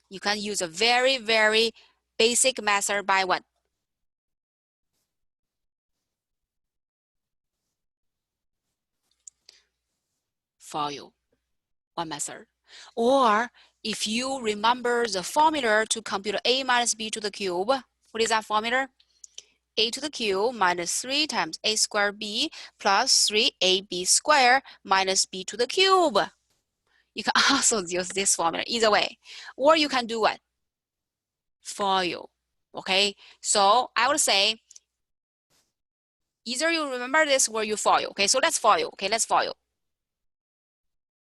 You can use a very, very basic method by what? FOIL. One method. Or if you remember the formula to compute a minus b to the cube, what is that formula? A to the cube minus 3 times a squared b plus 3ab squared minus b to the cube. You can also use this formula either way. Or you can do what? FOIL. Okay, so I would say either you remember this or you FOIL. Okay, so let's FOIL. Okay, let's FOIL.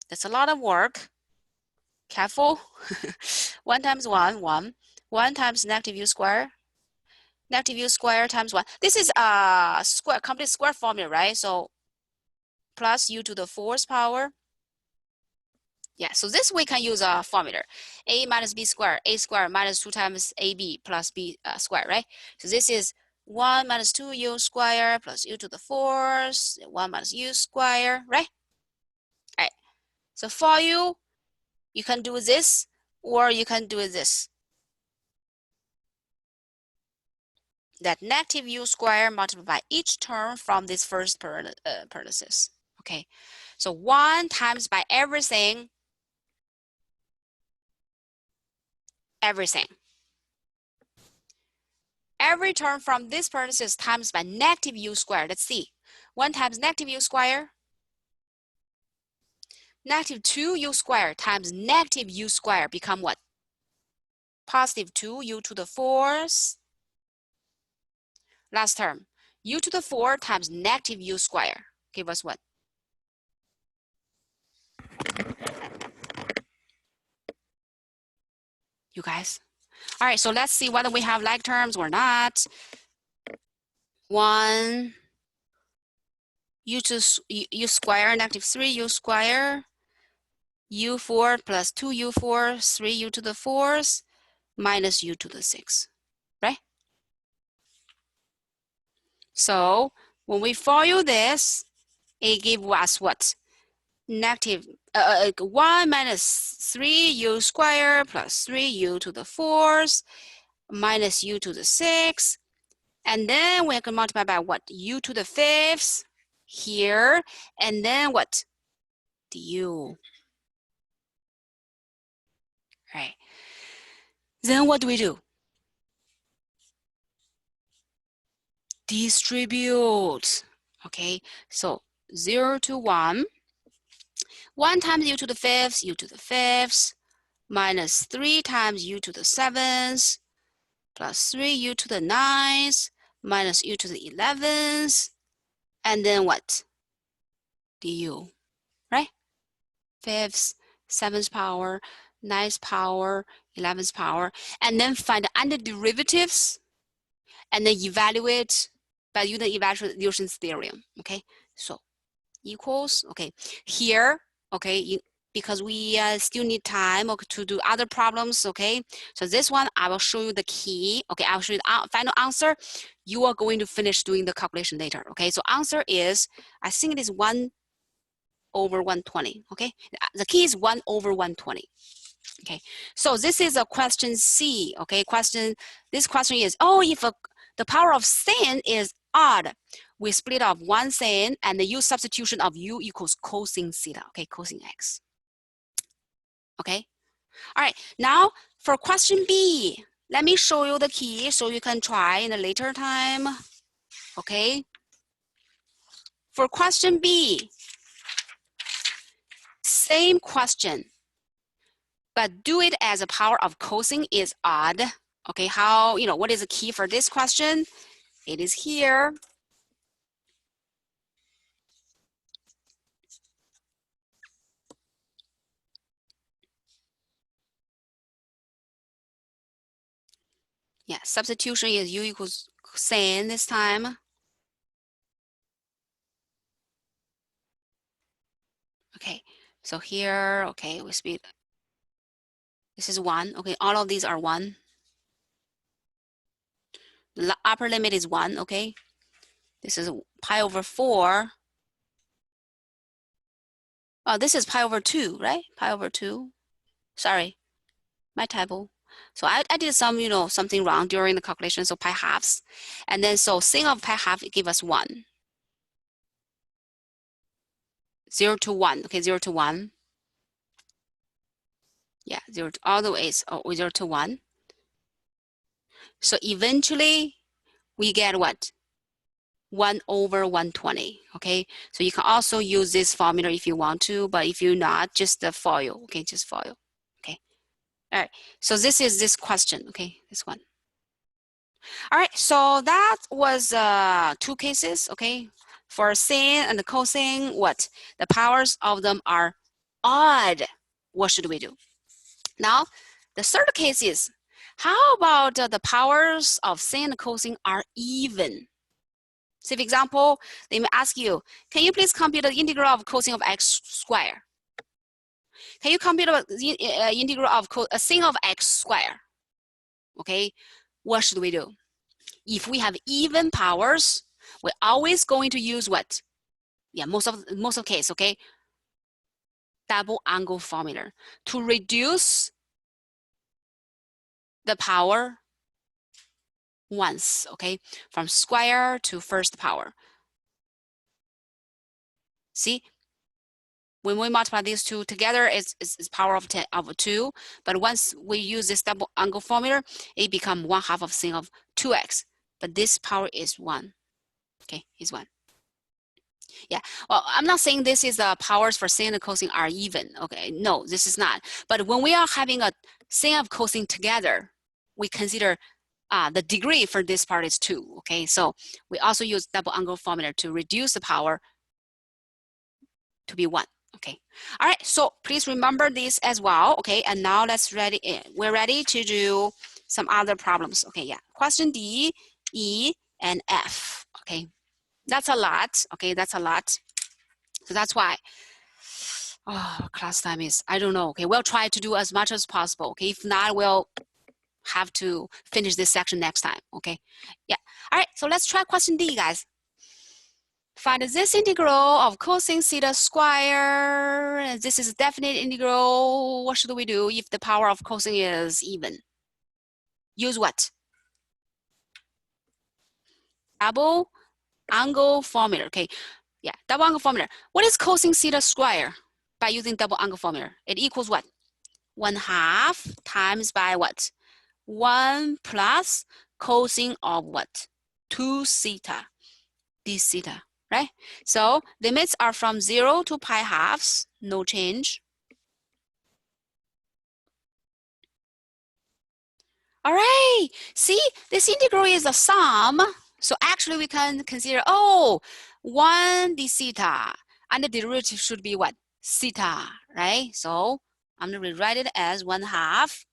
That's a lot of work. Careful. 1 times 1, 1. 1 times negative u squared. Negative u squared times 1. This is a square, complete square formula, right? So plus u to the fourth power. Yeah, so this we can use a formula. A minus b squared, a squared minus 2 times ab plus b squared, right? So this is 1 minus 2u squared plus u to the fourth, 1 minus u squared, right? All right. So for you can do this or you can do this. That negative u squared multiplied by each term from this first parenthesis. Okay, so 1 times by everything. Every term from this parenthesis times by negative u squared. Let's see. 1 times negative u squared. Negative 2u squared times negative u squared become what? Positive 2u to the 4th. Last term, u to the 4 times negative u squared give us what? You guys? All right, so let's see whether we have like terms or not. 1 u to u squared, negative 3u squared, u4 plus 2u4, 3u to the 4th, minus u to the 6th, right? So when we follow this, it gives us what? Negative 1 minus 3u squared plus 3u to the 4th minus u to the 6th. And then we can multiply by what? U to the 5th here. And then what? Du. Right. Then what do we do? Distribute. Okay. So 0 to 1. 1 times u to the 5th, u to the 5th, minus 3 times u to the 7th, plus 3u to the 9th, minus u to the 11th, and then what? Du, right? 5th, 7th power, 9th power, 11th power, and then find the underderivatives, and then evaluate by using the evaluation theorem, okay? So equals, okay, here, okay, because we still need time to do other problems, okay? So this one, I will show you the key, okay? I'll show you the final answer. You are going to finish doing the calculation later, okay? So answer is, I think it is 1 over 120, okay? The key is 1 over 120, okay? So this is a question C, okay? This question is, oh, if the power of sin is odd, we split off one sin and use substitution of u equals cosine theta, okay, cosine x. Okay, all right, now for question B, let me show you the key so you can try in a later time, okay? For question B, same question, but do it as a power of cosine is odd, okay? How, what is the key for this question? It is here. Yeah, substitution is u equals sin this time. Okay, so here, okay, we speed. This is 1. Okay, all of these are 1. The upper limit is 1, okay? This is pi over 4. Oh, this is pi over 2, right? Pi over 2. Sorry, my typo. So I did some, something wrong during the calculation, so pi halves. And then so sin of pi half give us 1. 0 to 1, okay, 0 to 1. Yeah, 0 to, all the way is 0 to 1. So eventually we get what? 1 over 120, okay? So you can also use this formula if you want to, but if you're not, just the FOIL, okay? Just FOIL, okay? All right, so this is this question, okay? This one. All right, so that was 2 cases, okay? For sin and the cosine, what? The powers of them are odd. What should we do? Now, the third case is, how about the powers of sin and cosine are even? So for example, they may ask you, can you please compute the integral of cosine of x squared? Can you compute the integral of sin of x squared? Okay, what should we do? If we have even powers, we're always going to use what? Yeah, most of the case, okay? Double angle formula to reduce the power once, okay? From square to first power. See? When we multiply these two together, it's power of 10 over 2. But once we use this double angle formula, it becomes 1/2 of sin of 2x. But this power is 1. Okay, is 1. Yeah, well, I'm not saying this is the powers for sine and cosine are even, okay? No, this is not. But when we are having a sine of cosine together, we consider the degree for this part is 2, okay? So we also use double angle formula to reduce the power to be 1, okay? All right, so please remember this as well, okay? And now we're ready to do some other problems, okay? Yeah, question D, E, and F, okay? That's a lot, okay? That's a lot. So that's why, class time is, I don't know, okay? We'll try to do as much as possible, okay? If not, we'll have to finish this section next time, okay? Yeah, all right, so let's try question D, guys. Find this integral of cosine theta square, and this is a definite integral. What should we do if the power of cosine is even? Use what? Double angle formula, okay? Yeah, double angle formula. What is cosine theta square by using double angle formula? It equals what? 1/2 times by what? 1 plus cosine of what? 2 theta d theta, right? So limits are from 0 to pi halves, no change. All right, see, this integral is a sum. So actually we can consider, 1 d theta, and the derivative should be what? Theta, right? So I'm gonna rewrite it as 1/2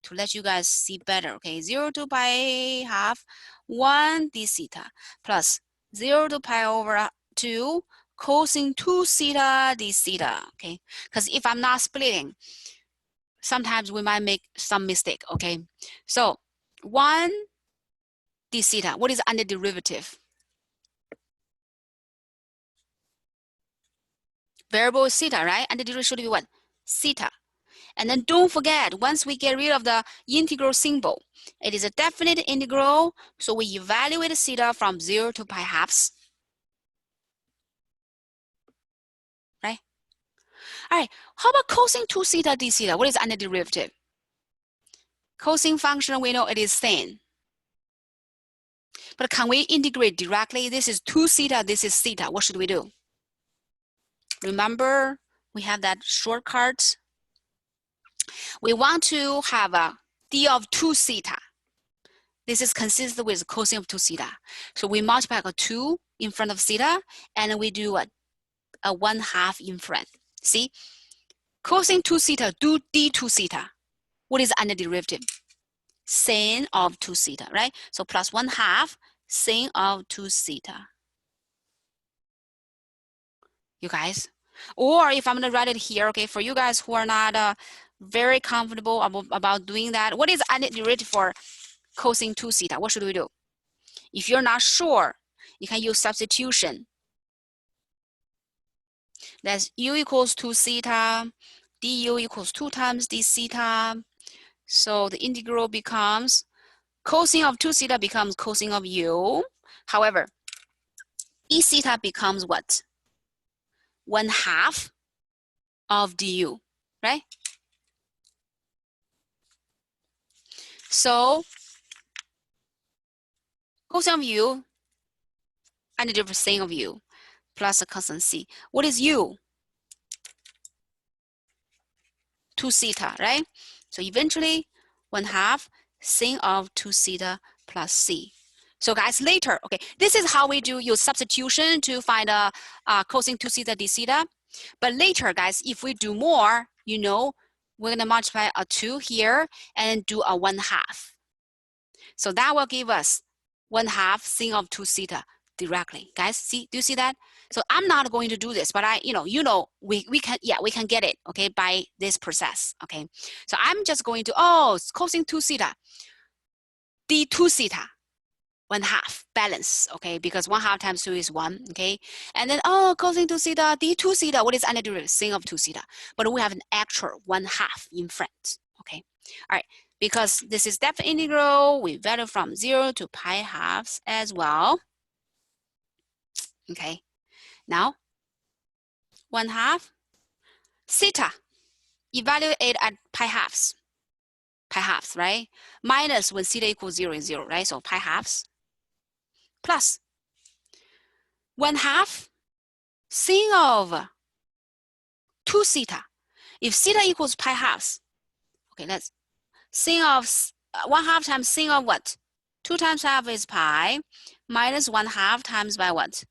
to let you guys see better, okay? 0 to pi half, 1 d theta plus 0 to pi over 2 cosine 2 theta d theta, okay? Because if I'm not splitting, sometimes we might make some mistake, okay? So 1 d theta, what is under derivative? Variable is theta, right? And the derivative should be what? Theta. And then don't forget, once we get rid of the integral symbol, it is a definite integral, so we evaluate theta from 0 to pi halves. Right? All right, how about cosine 2 theta d theta? What is under derivative? Cosine function, we know it is sine. But can we integrate directly? This is 2 theta, this is theta. What should we do? Remember, we have that shortcut. We want to have a d of 2 theta. This is consistent with cosine of 2 theta. So we multiply a 2 in front of theta, and we do a 1/2 in front. See? Cosine 2 theta do d2 theta. What is under derivative? Sine of 2 theta, right? So plus 1/2 sine of 2 theta. You guys? Or if I'm gonna write it here, okay, for you guys who are not very comfortable about doing that, what is under derivative for cosine 2 theta? What should we do? If you're not sure, you can use substitution. That's u equals 2 theta, du equals 2 times d theta. So the integral becomes cosine of 2 theta becomes cosine of u. However, e theta becomes what? 1/2 of du, right? So cosine of u and the difference sine of u plus a constant c. What is u? 2 theta, right? So eventually 1/2 sine of 2 theta plus c. So guys, later, okay, this is how we do use substitution to find a cosine 2 theta d theta. But later, guys, if we do more, you know, we're gonna multiply a 2 here and do a 1/2. So that will give us 1/2 sine of 2 theta directly. Guys, see, do you see that? So I'm not going to do this, but we can get it, okay, by this process, okay? So I'm just going to, cosine 2 theta, d2 theta, 1/2 balance, okay, because 1/2 times 2 is 1, okay? And then, cosine 2 theta, d2 theta, what is under derivative? Sine of 2 theta. But we have an actual 1/2 in front, okay? All right, because this is definite integral, we value from 0 to pi halves as well. Okay, now 1/2 theta, evaluate it at pi halves, right? Minus when theta equals 0 is 0, right? So pi halves plus 1/2 sin of 2 theta. If theta equals pi halves, okay, let's sin of 1/2 times sin of what? 2 times half is pi minus 1/2 times by what?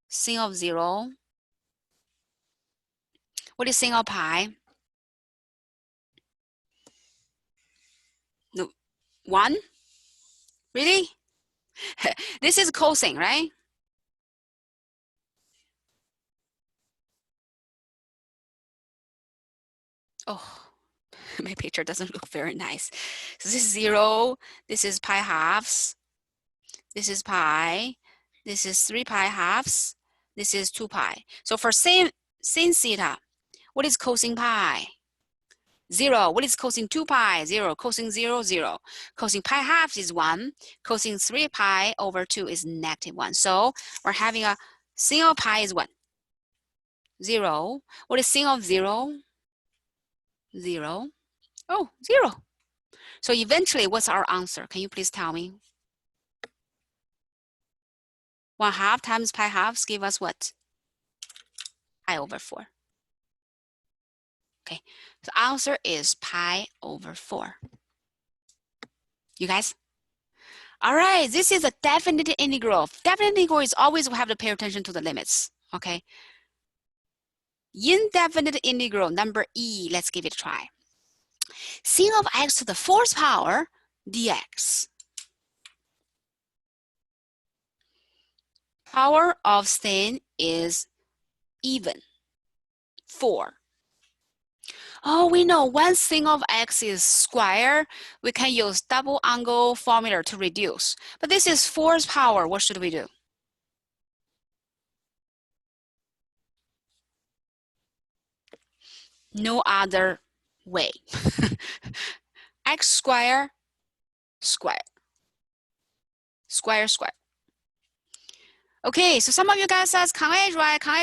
Sin of 0. What is sin of pi? No, 1? Really? This is cosine, right? Oh, my picture doesn't look very nice. So this is 0, this is pi halves, this is pi, this is 3 pi halves, this is 2 pi. So for sin theta, what is cosine pi? 0. What is cosine 2 pi? 0. Cosine 0, 0. Cosine pi halves is 1. Cosine 3 pi over 2 is -1. So we're having a sin of pi is what? 0. What is sin of 0? 0. Oh, 0. So eventually, what's our answer? Can you please tell me? 1/2 times pi halves give us what? Pi over 4. Okay, the answer is pi over 4. You guys? All right, this is a definite integral. Definite integral is always we have to pay attention to the limits, okay? Indefinite integral, number E, let's give it a try. Sin of x to the 4th power dx. Power of sin is even, 4. Oh, we know when sin of x is square, we can use double angle formula to reduce. But this is 4th power, what should we do? No other way. X square, square, square, square. Okay, so some of you guys says, can I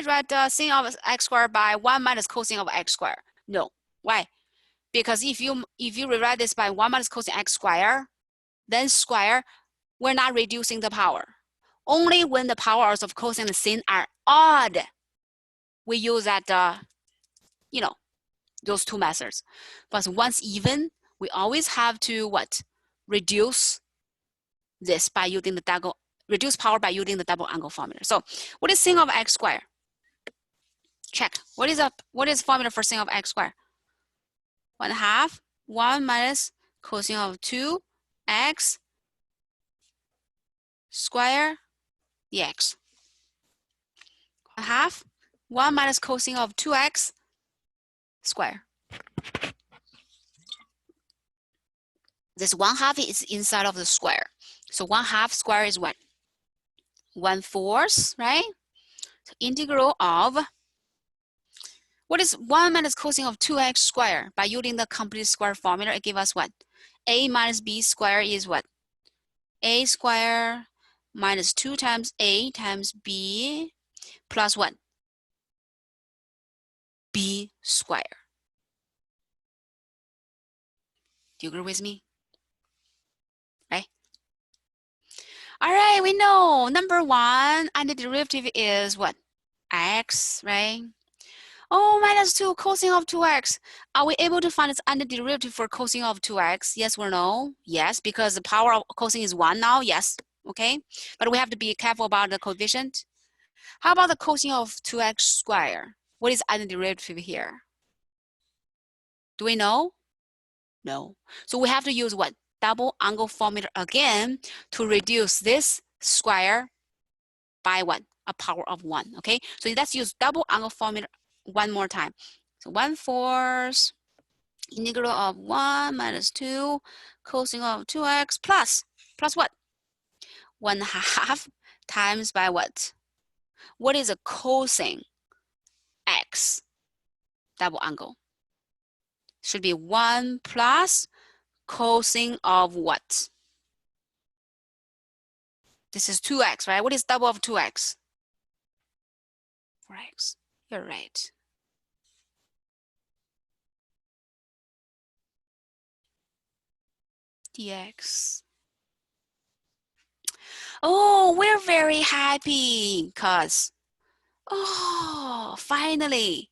write the sin of x squared by 1 minus cosine of x squared? No. Why? Because if you rewrite this by 1 minus cosine x squared, then square, we're not reducing the power. Only when the powers of cosine and sin are odd, we use that, those two methods. But once even, we always have to what? Reduce this by using the reduce power by using the double angle formula. So what is sin of x squared? Check. What is formula for sin of x squared? 1/2 1 minus cosine of 2x square dx. 1/2 1 minus cosine of 2x square. This 1/2 is inside of the square. So 1/2 square is what? 1/4, right? So integral of, what is 1 minus cosine of 2x squared? By using the complete square formula, it gives us what? A minus b squared is what? A squared minus 2 times a times b plus what? B squared. Do you agree with me? Right? All right, we know number 1, and the derivative is what? X, right? Oh, minus 2 cosine of 2x. Are we able to find its antiderivative for cosine of 2x? Yes or no? Yes, because the power of cosine is 1 now. Yes, okay. But we have to be careful about the coefficient. How about the cosine of 2x squared? What is antiderivative here? Do we know? No. So we have to use what? Double angle formula again to reduce this square by what? A power of 1, okay? So let's use double angle formula one more time. So 1/4 integral of 1 minus 2 cosine of 2x plus what? 1/2 times by what? What is a cosine x double angle? Should be 1 plus cosine of what? This is 2x, right? What is double of 2x? 4x. You're right. Dx. Oh, we're very happy because, oh, finally,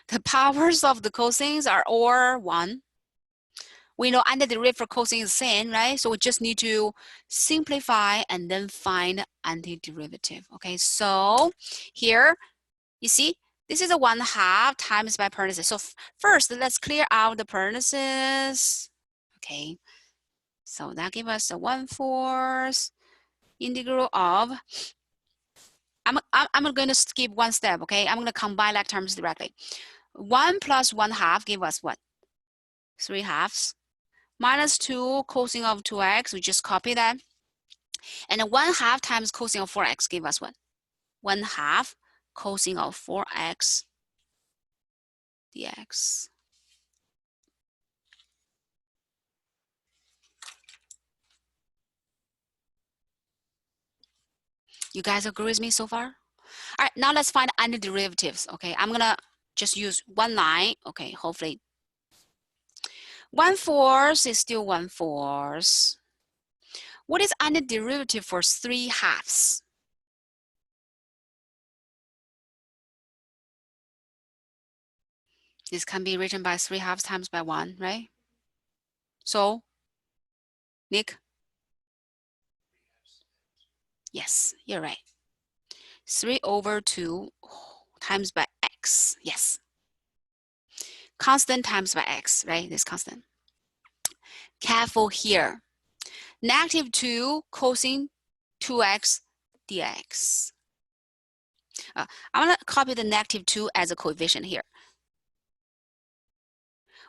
the powers of the cosines are all 1. We know antiderivative for cosine is same, right? So we just need to simplify and then find antiderivative. Okay, so here, you see, this is a 1/2 times by parentheses. So first, let's clear out the parentheses. Okay, so that gives us a 1/4 integral of, I'm going to skip one step, okay? I'm going to combine like terms directly. 1 plus 1/2 give us what? 3/2 minus 2 cosine of 2x, we just copy that. And 1/2 times cosine of 4x give us what? 1/2 cosine of 4x dx. You guys agree with me so far? All right, now let's find antiderivatives. Okay, I'm gonna just use one line. Okay, hopefully 1/4 is still 1/4. What is antiderivative for 3/2? This can be written by 3/2 times by 1, right? So, Nick? Yes, you're right. 3/2 times by x. Yes. Constant times by x, right? This constant. Careful here. -2 cosine 2x dx. I'm going to copy the -2 as a coefficient here.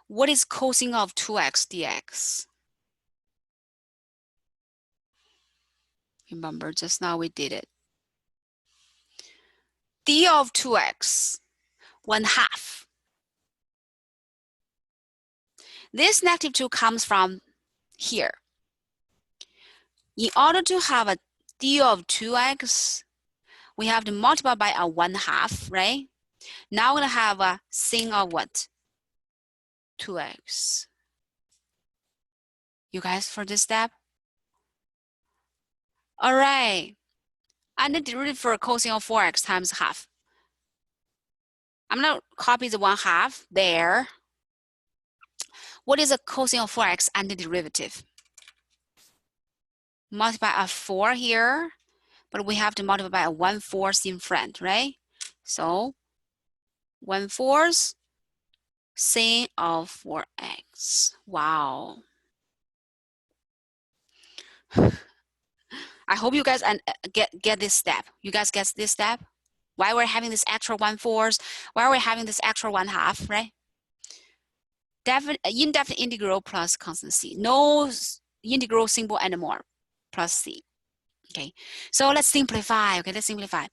What is cosine of 2x dx? Remember, just now we did it. D of 2x, 1/2. This -2 comes from here. In order to have a d of 2x, we have to multiply by a 1/2, right? Now we're going to have a sin of what? 2x. You guys for this step? All right. And the derivative for cosine of 4x times half. I'm going to copy the 1/2 there. What is a cosine of 4x and the derivative? Multiply a 4 here, but we have to multiply by a 1/4 in front, right? So 1/4 sin of 4x. Wow. I hope you guys get this step. You guys get this step? Why we're having this extra 1/4? Why we're having this extra 1/2, right? Indefinite integral plus constant c. No integral symbol anymore, plus c. Okay, so let's simplify. Okay, let's simplify.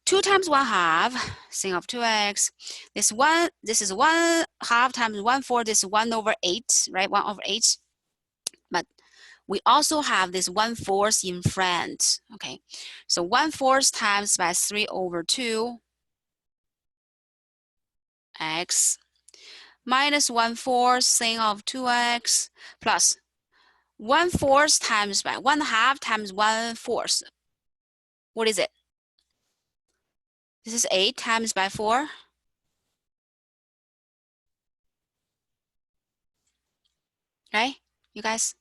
2 times 1/2, sin of 2x. This is 1/2 times 1/4. This is 1/8, right? 1/8. But we also have this 1/4 in front. Okay, so 1/4 times by 3/2 x minus 1/4 sin of 2x plus 1/4 times by 1/2 times 1/4. What is it? This is 8 times by 4. Right, you guys?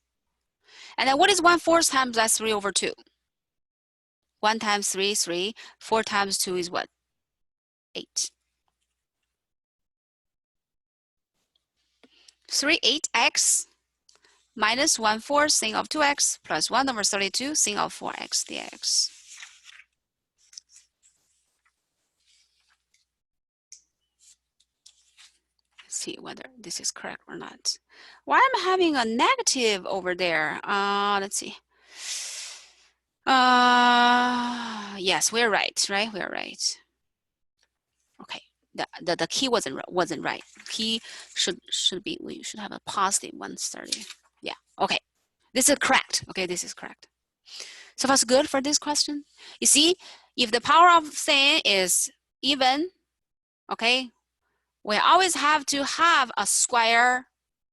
And then what is 1/4 times by 3/2? 1 times 3 is 3. 4 times 2 is what? 8. 3/8x minus 1/4 sin of 2x plus 1/32 sin of 4x dx. Let's see whether this is correct or not. Why am I having a negative over there? Let's see. Yes, we're right, right? We're right. Okay, the key wasn't right. Key should be, we should have a positive 130. Yeah, okay. This is correct. Okay, this is correct. So that's good for this question. You see, if the power of thing is even, okay, we always have to have a square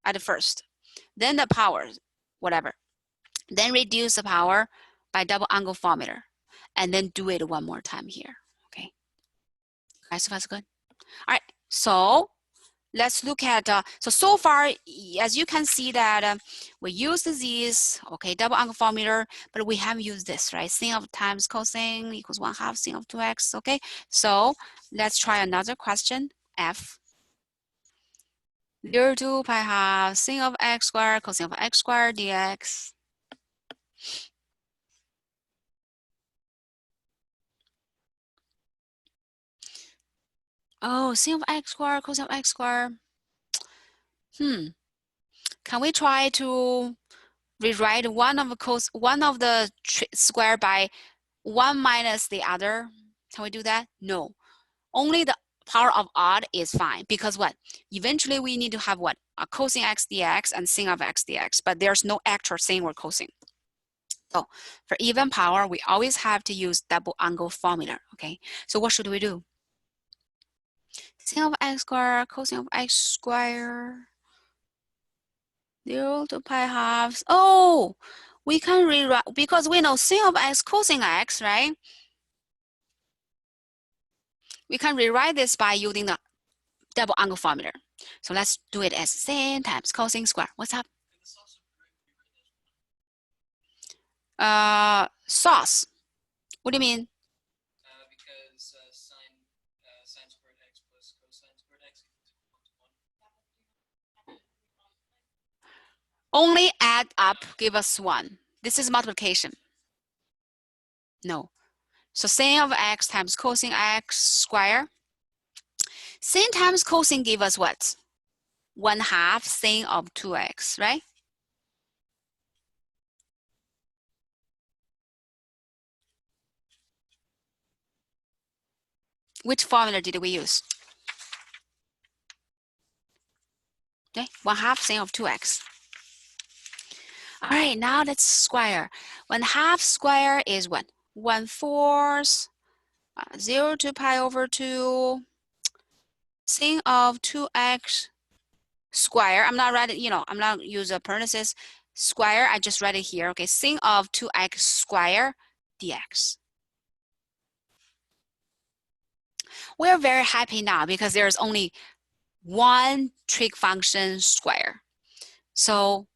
at first, then the power, whatever, then reduce the power, by double angle formula, and then do it one more time here. Okay. All right, so that's good. All right, so let's look at, so far, as you can see that we use these, okay, double angle formula, but we haven't used this, right? Sin of times cosine equals 1/2 sin of 2x, okay? So let's try another question, F. 0 to pi half sin of x squared cosine of x squared dx. Oh, sin of x squared cosine of x squared. Can we try to rewrite one of the square by 1 minus the other? Can we do that? No. Only the power of odd is fine, because what? Eventually we need to have what? A cosine x dx and sin of x dx, but there's no actual sin or cosine. So for even power, we always have to use double angle formula, okay? So what should we do? Sin of x squared cosine of x squared 0 to pi halves. Oh, we can rewrite, because we know sin of x cosine x, right? We can rewrite this by using the double angle formula. So let's do it as sin times cosine square. What's up? Sauce. What do you mean? Because sine squared x plus cosine squared x equals 1 to 1. Only add up, give us 1. This is multiplication. No. So sin of x times cosine x square. Sin times cosine give us what? 1/2 sin of 2x, right? Which formula did we use? Okay, 1/2 sin of 2x. All right, now let's square. 1/2 square is what? 1/4, 0 to pi over 2, sin of 2x square. I'm not writing, I'm not using parentheses. Square, I just write it here, okay? Sin of 2x square dx. We're very happy now because there's only one trig function square. So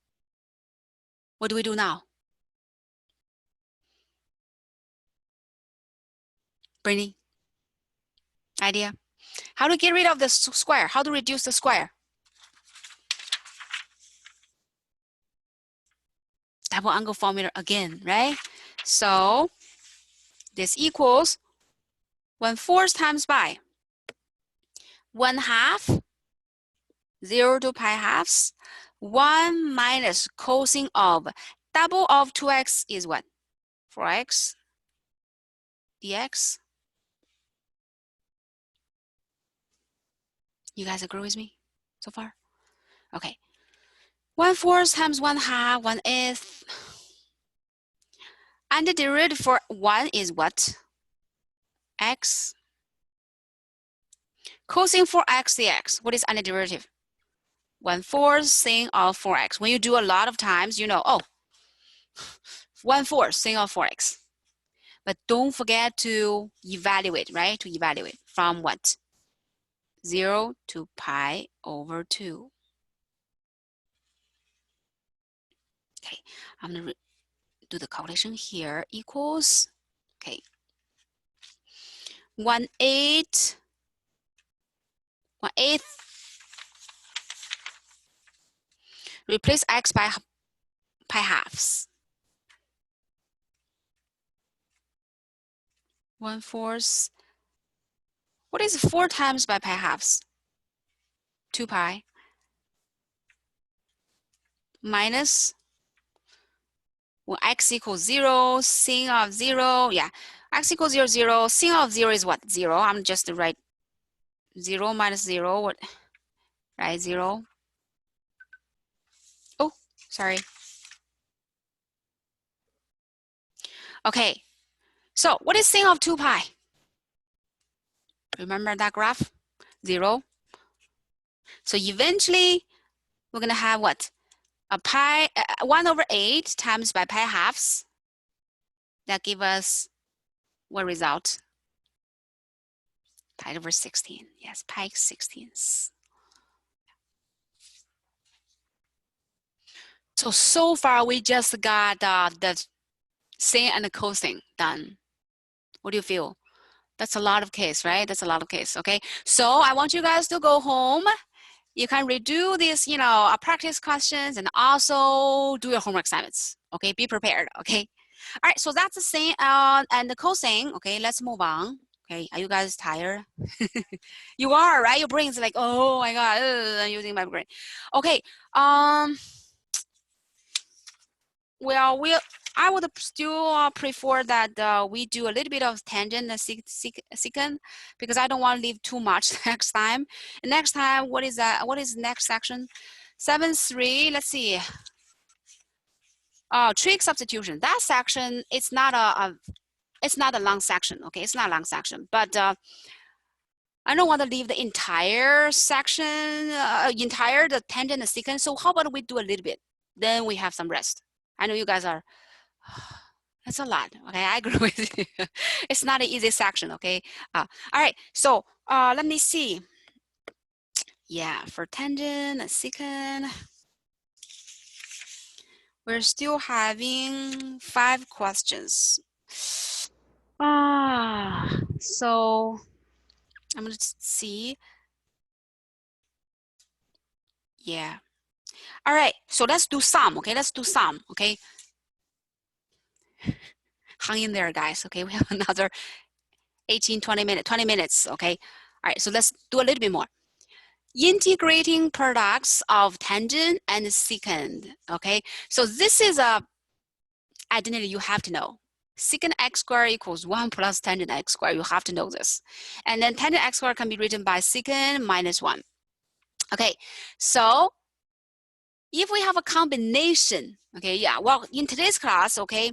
what do we do now? Brittany, idea? How to get rid of the square? How to reduce the square? Double angle formula again, right? So this equals 1/4 times by 1/2, 0 to pi halves, 1 minus cosine of double of 2x is what? 4x dx. You guys agree with me so far? Okay. 1/4 times 1/2, 1/8. And the derivative for 1 is what? X. Cosine 4x dx. What is antiderivative? 1/4 sin of 4x. When you do a lot of times, you know, oh, 1/4 sin of 4x. But don't forget to evaluate, right? To evaluate from what? 0 to pi over 2. Okay, I'm going to do the calculation here. Equals, okay, 1/8. Replace x by pi halves. 1/4. What is 4 times by pi halves? 2 pi. Minus, when x equals 0, sin of 0, yeah. X equals 0, 0. Sin of 0 is what? 0. I'm just to write 0 minus 0. What? Right, 0. Oh, sorry. Okay, so what is sin of 2 pi? Remember that graph? 0. So eventually, we're going to have what? A pi, 1/8 times by pi halves. That give us what result? Pi over 16. Yes, pi 16ths. So far we just got the sin and the cosine done. What do you feel? That's a lot of case, right? That's a lot of case, okay? So I want you guys to go home. You can redo these, practice questions and also do your homework assignments, okay? Be prepared, okay? All right, so that's the sine and the cosine, okay? Let's move on. Okay, are you guys tired? You are, right? Your brain's like, oh my God, I'm using my brain. Okay, well, I would still prefer that we do a little bit of tangent and secant because I don't want to leave too much next time. And next time, what is that? What is next section? 7.3, let's see. Trig substitution. That section, it's not a long section, okay? It's not a long section, but I don't want to leave the entire section, the tangent and secant. So how about we do a little bit? Then we have some rest. I know you guys are, that's a lot, okay? I agree with you. It's not an easy section, okay? All right, so let me see. Yeah, for tangent and secant, we're still having 5 questions. So I'm gonna see. Yeah. All right, so let's do some, okay? Let's do some, okay? Hang in there, guys, okay? We have another 18, 20 minutes, okay? All right, so let's do a little bit more. Integrating products of tangent and secant, okay? So this is a identity you have to know. Secant x squared equals 1 plus tangent x squared. You have to know this. And then tangent x squared can be written by secant minus 1. Okay, so if we have a combination, okay, yeah, well, in today's class, okay,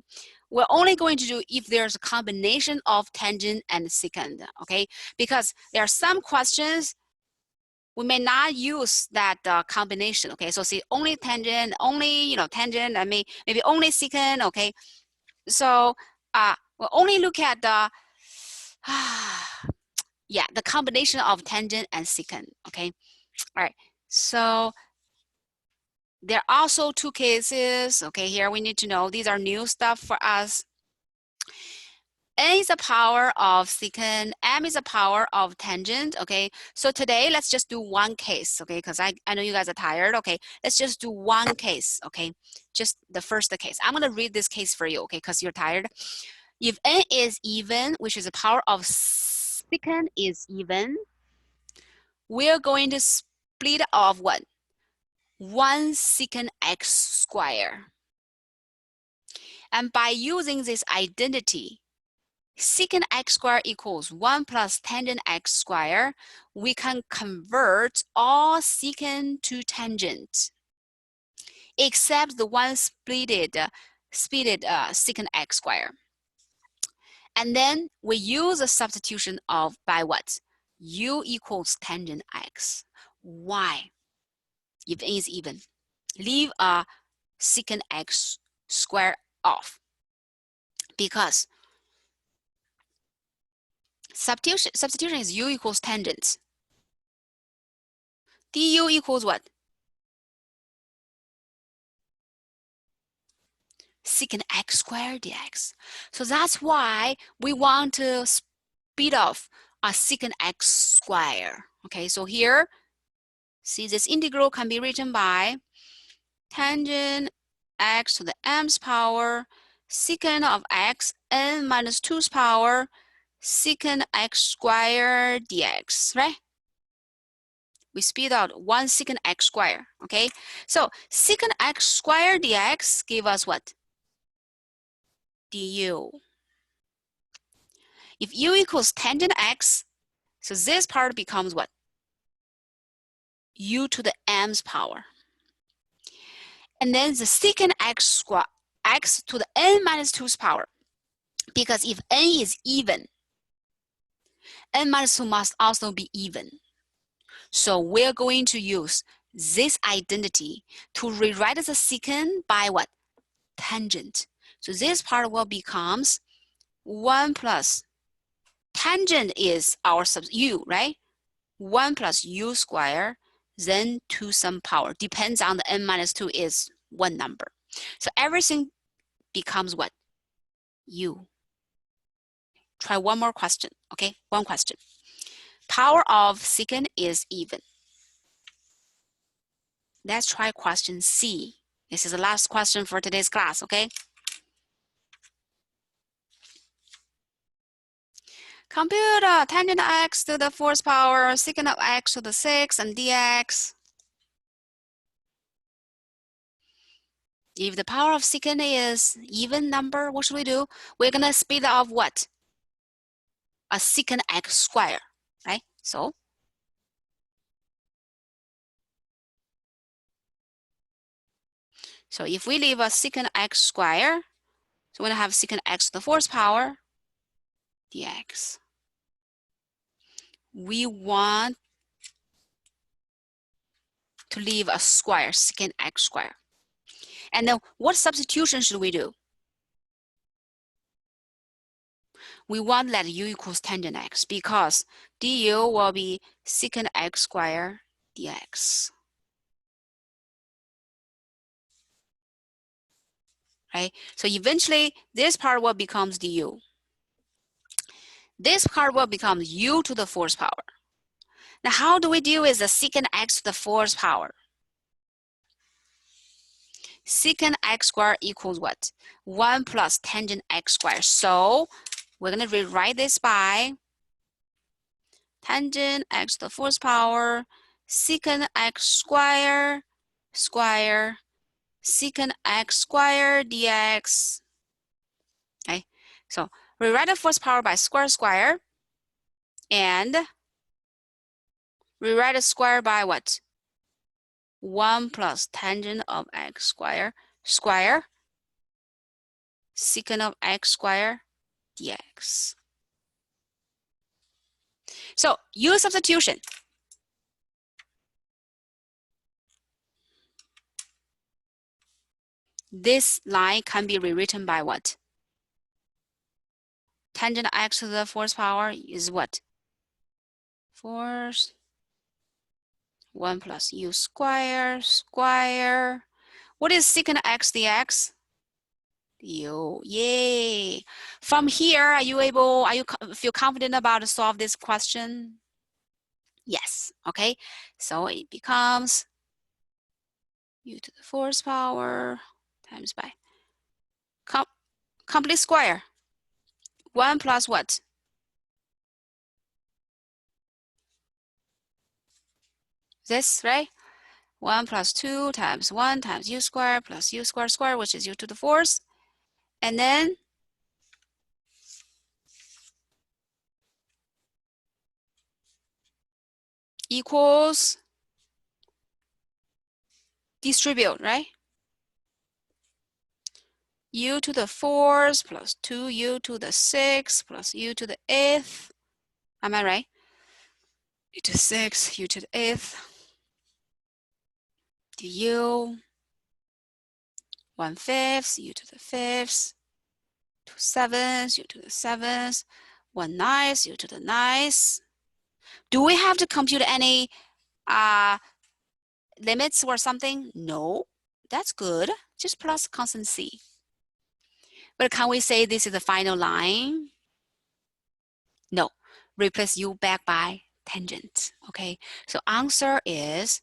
we're only going to do if there's a combination of tangent and secant, okay, because there are some questions we may not use that combination, okay, so see only tangent, only, tangent, I mean, maybe only secant, okay, so we'll only look at the, yeah, the combination of tangent and secant, okay, all right, so there are also 2 cases, okay, here we need to know, these are new stuff for us. N is the power of secant, M is the power of tangent, okay? So today, let's just do 1 case, okay? Because I know you guys are tired, okay? Let's just do 1 case, okay? Just the first case. I'm gonna read this case for you, okay? Because you're tired. If N is even, which is the power of secant is even, we're going to split off what? 1 secant x squared. And by using this identity, secant x squared equals 1 plus tangent x squared, we can convert all secant to tangent, except the one splitted secant x squared. And then we use a substitution of by what? U equals tangent x. Why? If n is even, leave a secant x squared off, because substitution is u equals tangent. Du equals what? Secant x squared dx. So that's why we want to split off a secant x squared. Okay, so here, see this integral can be written by tangent x to the m's power, secant of x n minus 2's power, secant x squared dx, right? We split out 1 secant x squared, okay? So secant x squared dx give us what? Du. If u equals tangent x, so this part becomes what? U to the m's power. And then the secant x squared, x to the n minus 2's power. Because if n is even, n minus 2 must also be even. So we're going to use this identity to rewrite the secant by what? Tangent. So this part will becomes 1 plus tangent is our u, right? 1 plus u square, then to some power. Depends on the n minus 2 is one number. So everything becomes what? U. Try one more question, okay? One question. Power of secant is even. Let's try question C. This is the last question for today's class, okay? Compute tangent x to the fourth power, secant of x to the 6, and dx. If the power of secant is even number, what should we do? We're gonna split off what? A secant x square, right? So if we leave a secant x square, so we're gonna have secant x to the fourth power dx. We want to leave a square, secant x square. And then what substitution should we do? We want that u equals tangent x because du will be secant x square dx. Right? So eventually this part will become du. This part will become u to the fourth power. Now how do we deal with the secant x to the fourth power? Secant x squared equals what? 1 plus tangent x squared. So we're going to rewrite this by tangent x to the fourth power, secant x squared, secant x squared dx. Okay, so rewrite the fourth power by square, and rewrite the square by what? 1 plus tangent of x squared, secant of x squared dx. So use substitution. This line can be rewritten by what? Tangent x to the fourth power is what? Fourth 1 plus u square. What is secant x dx? U. Yay. From here, are you feel confident about to solve this question? Yes. Okay. So it becomes u to the fourth power times by complete square. 1 plus what? This, right? 1 plus 2 times 1 times u squared plus u squared, which is u to the fourth. And then equals distribute, right? U to the fourth plus 2u to the sixth plus u to the eighth. Am I right? U to the sixth, u to the eighth, du, 1/5, u to the fifth, 2/7, u to the seventh, 1/9, u to the ninth. Do we have to compute any limits or something? No, that's good. Just plus constant c. But can we say this is the final line? No. Replace u back by tangent. Okay, so answer is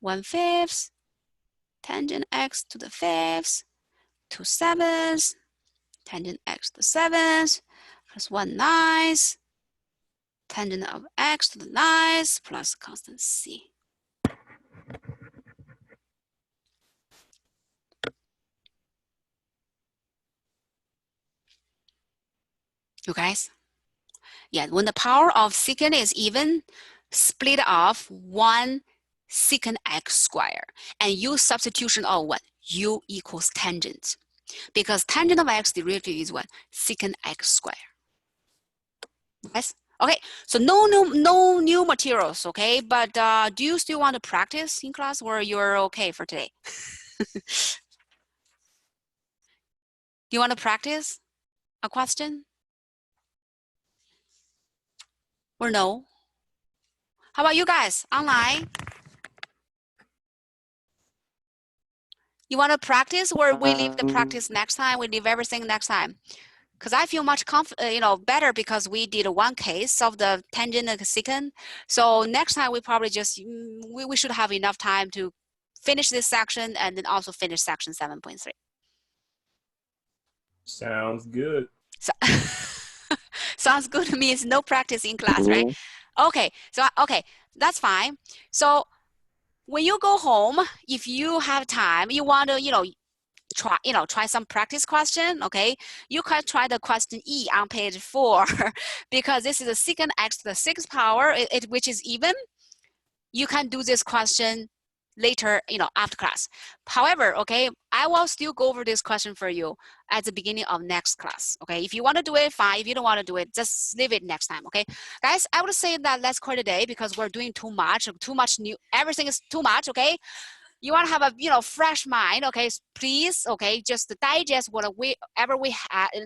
1/5 tangent x to the fifth, 2/7 tangent x to the seventh, plus 1/9 tangent of x to the ninth plus constant c. You guys? Yeah, when the power of secant is even, split off 1 secant x squared and use substitution of what? U equals tangent. Because tangent of x derivative is what? Secant x squared. Yes? Okay, so no new materials, okay? But do you still want to practice in class or you're okay for today? Do you want to practice a question? Or no? How about you guys online? You want to practice, or we leave the practice next time? We leave everything next time? Because I feel much better because we did one case of the tangent and secant. So next time we probably just we should have enough time to finish this section and then also finish section 7.3. Sounds good. So, sounds good to me. It's no practice in class, right? Okay, so that's fine. So when you go home, if you have time, you want to try some practice question. Okay, you can try the question E on page 4 because this is a secant x to the 6th power, which is even. You can do this question later, after class. However, okay, I will still go over this question for you at the beginning of next class. Okay, if you want to do it, fine. If you don't want to do it, just leave it next time. Okay, guys, I would say that let's call it a day because we're doing too much new. Everything is too much. Okay. You want to have a fresh mind, okay? Please, okay, just digest whatever we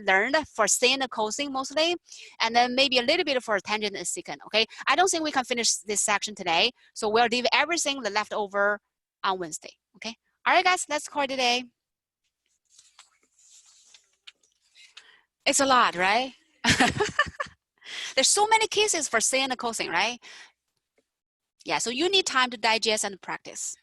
learned for sine and cosine mostly, and then maybe a little bit for tangent and secant, okay? I don't think we can finish this section today, so we'll leave everything left over on Wednesday, okay? All right, guys, let's call it a day. It's a lot, right? There's so many cases for sine and cosine, right? Yeah, so you need time to digest and practice.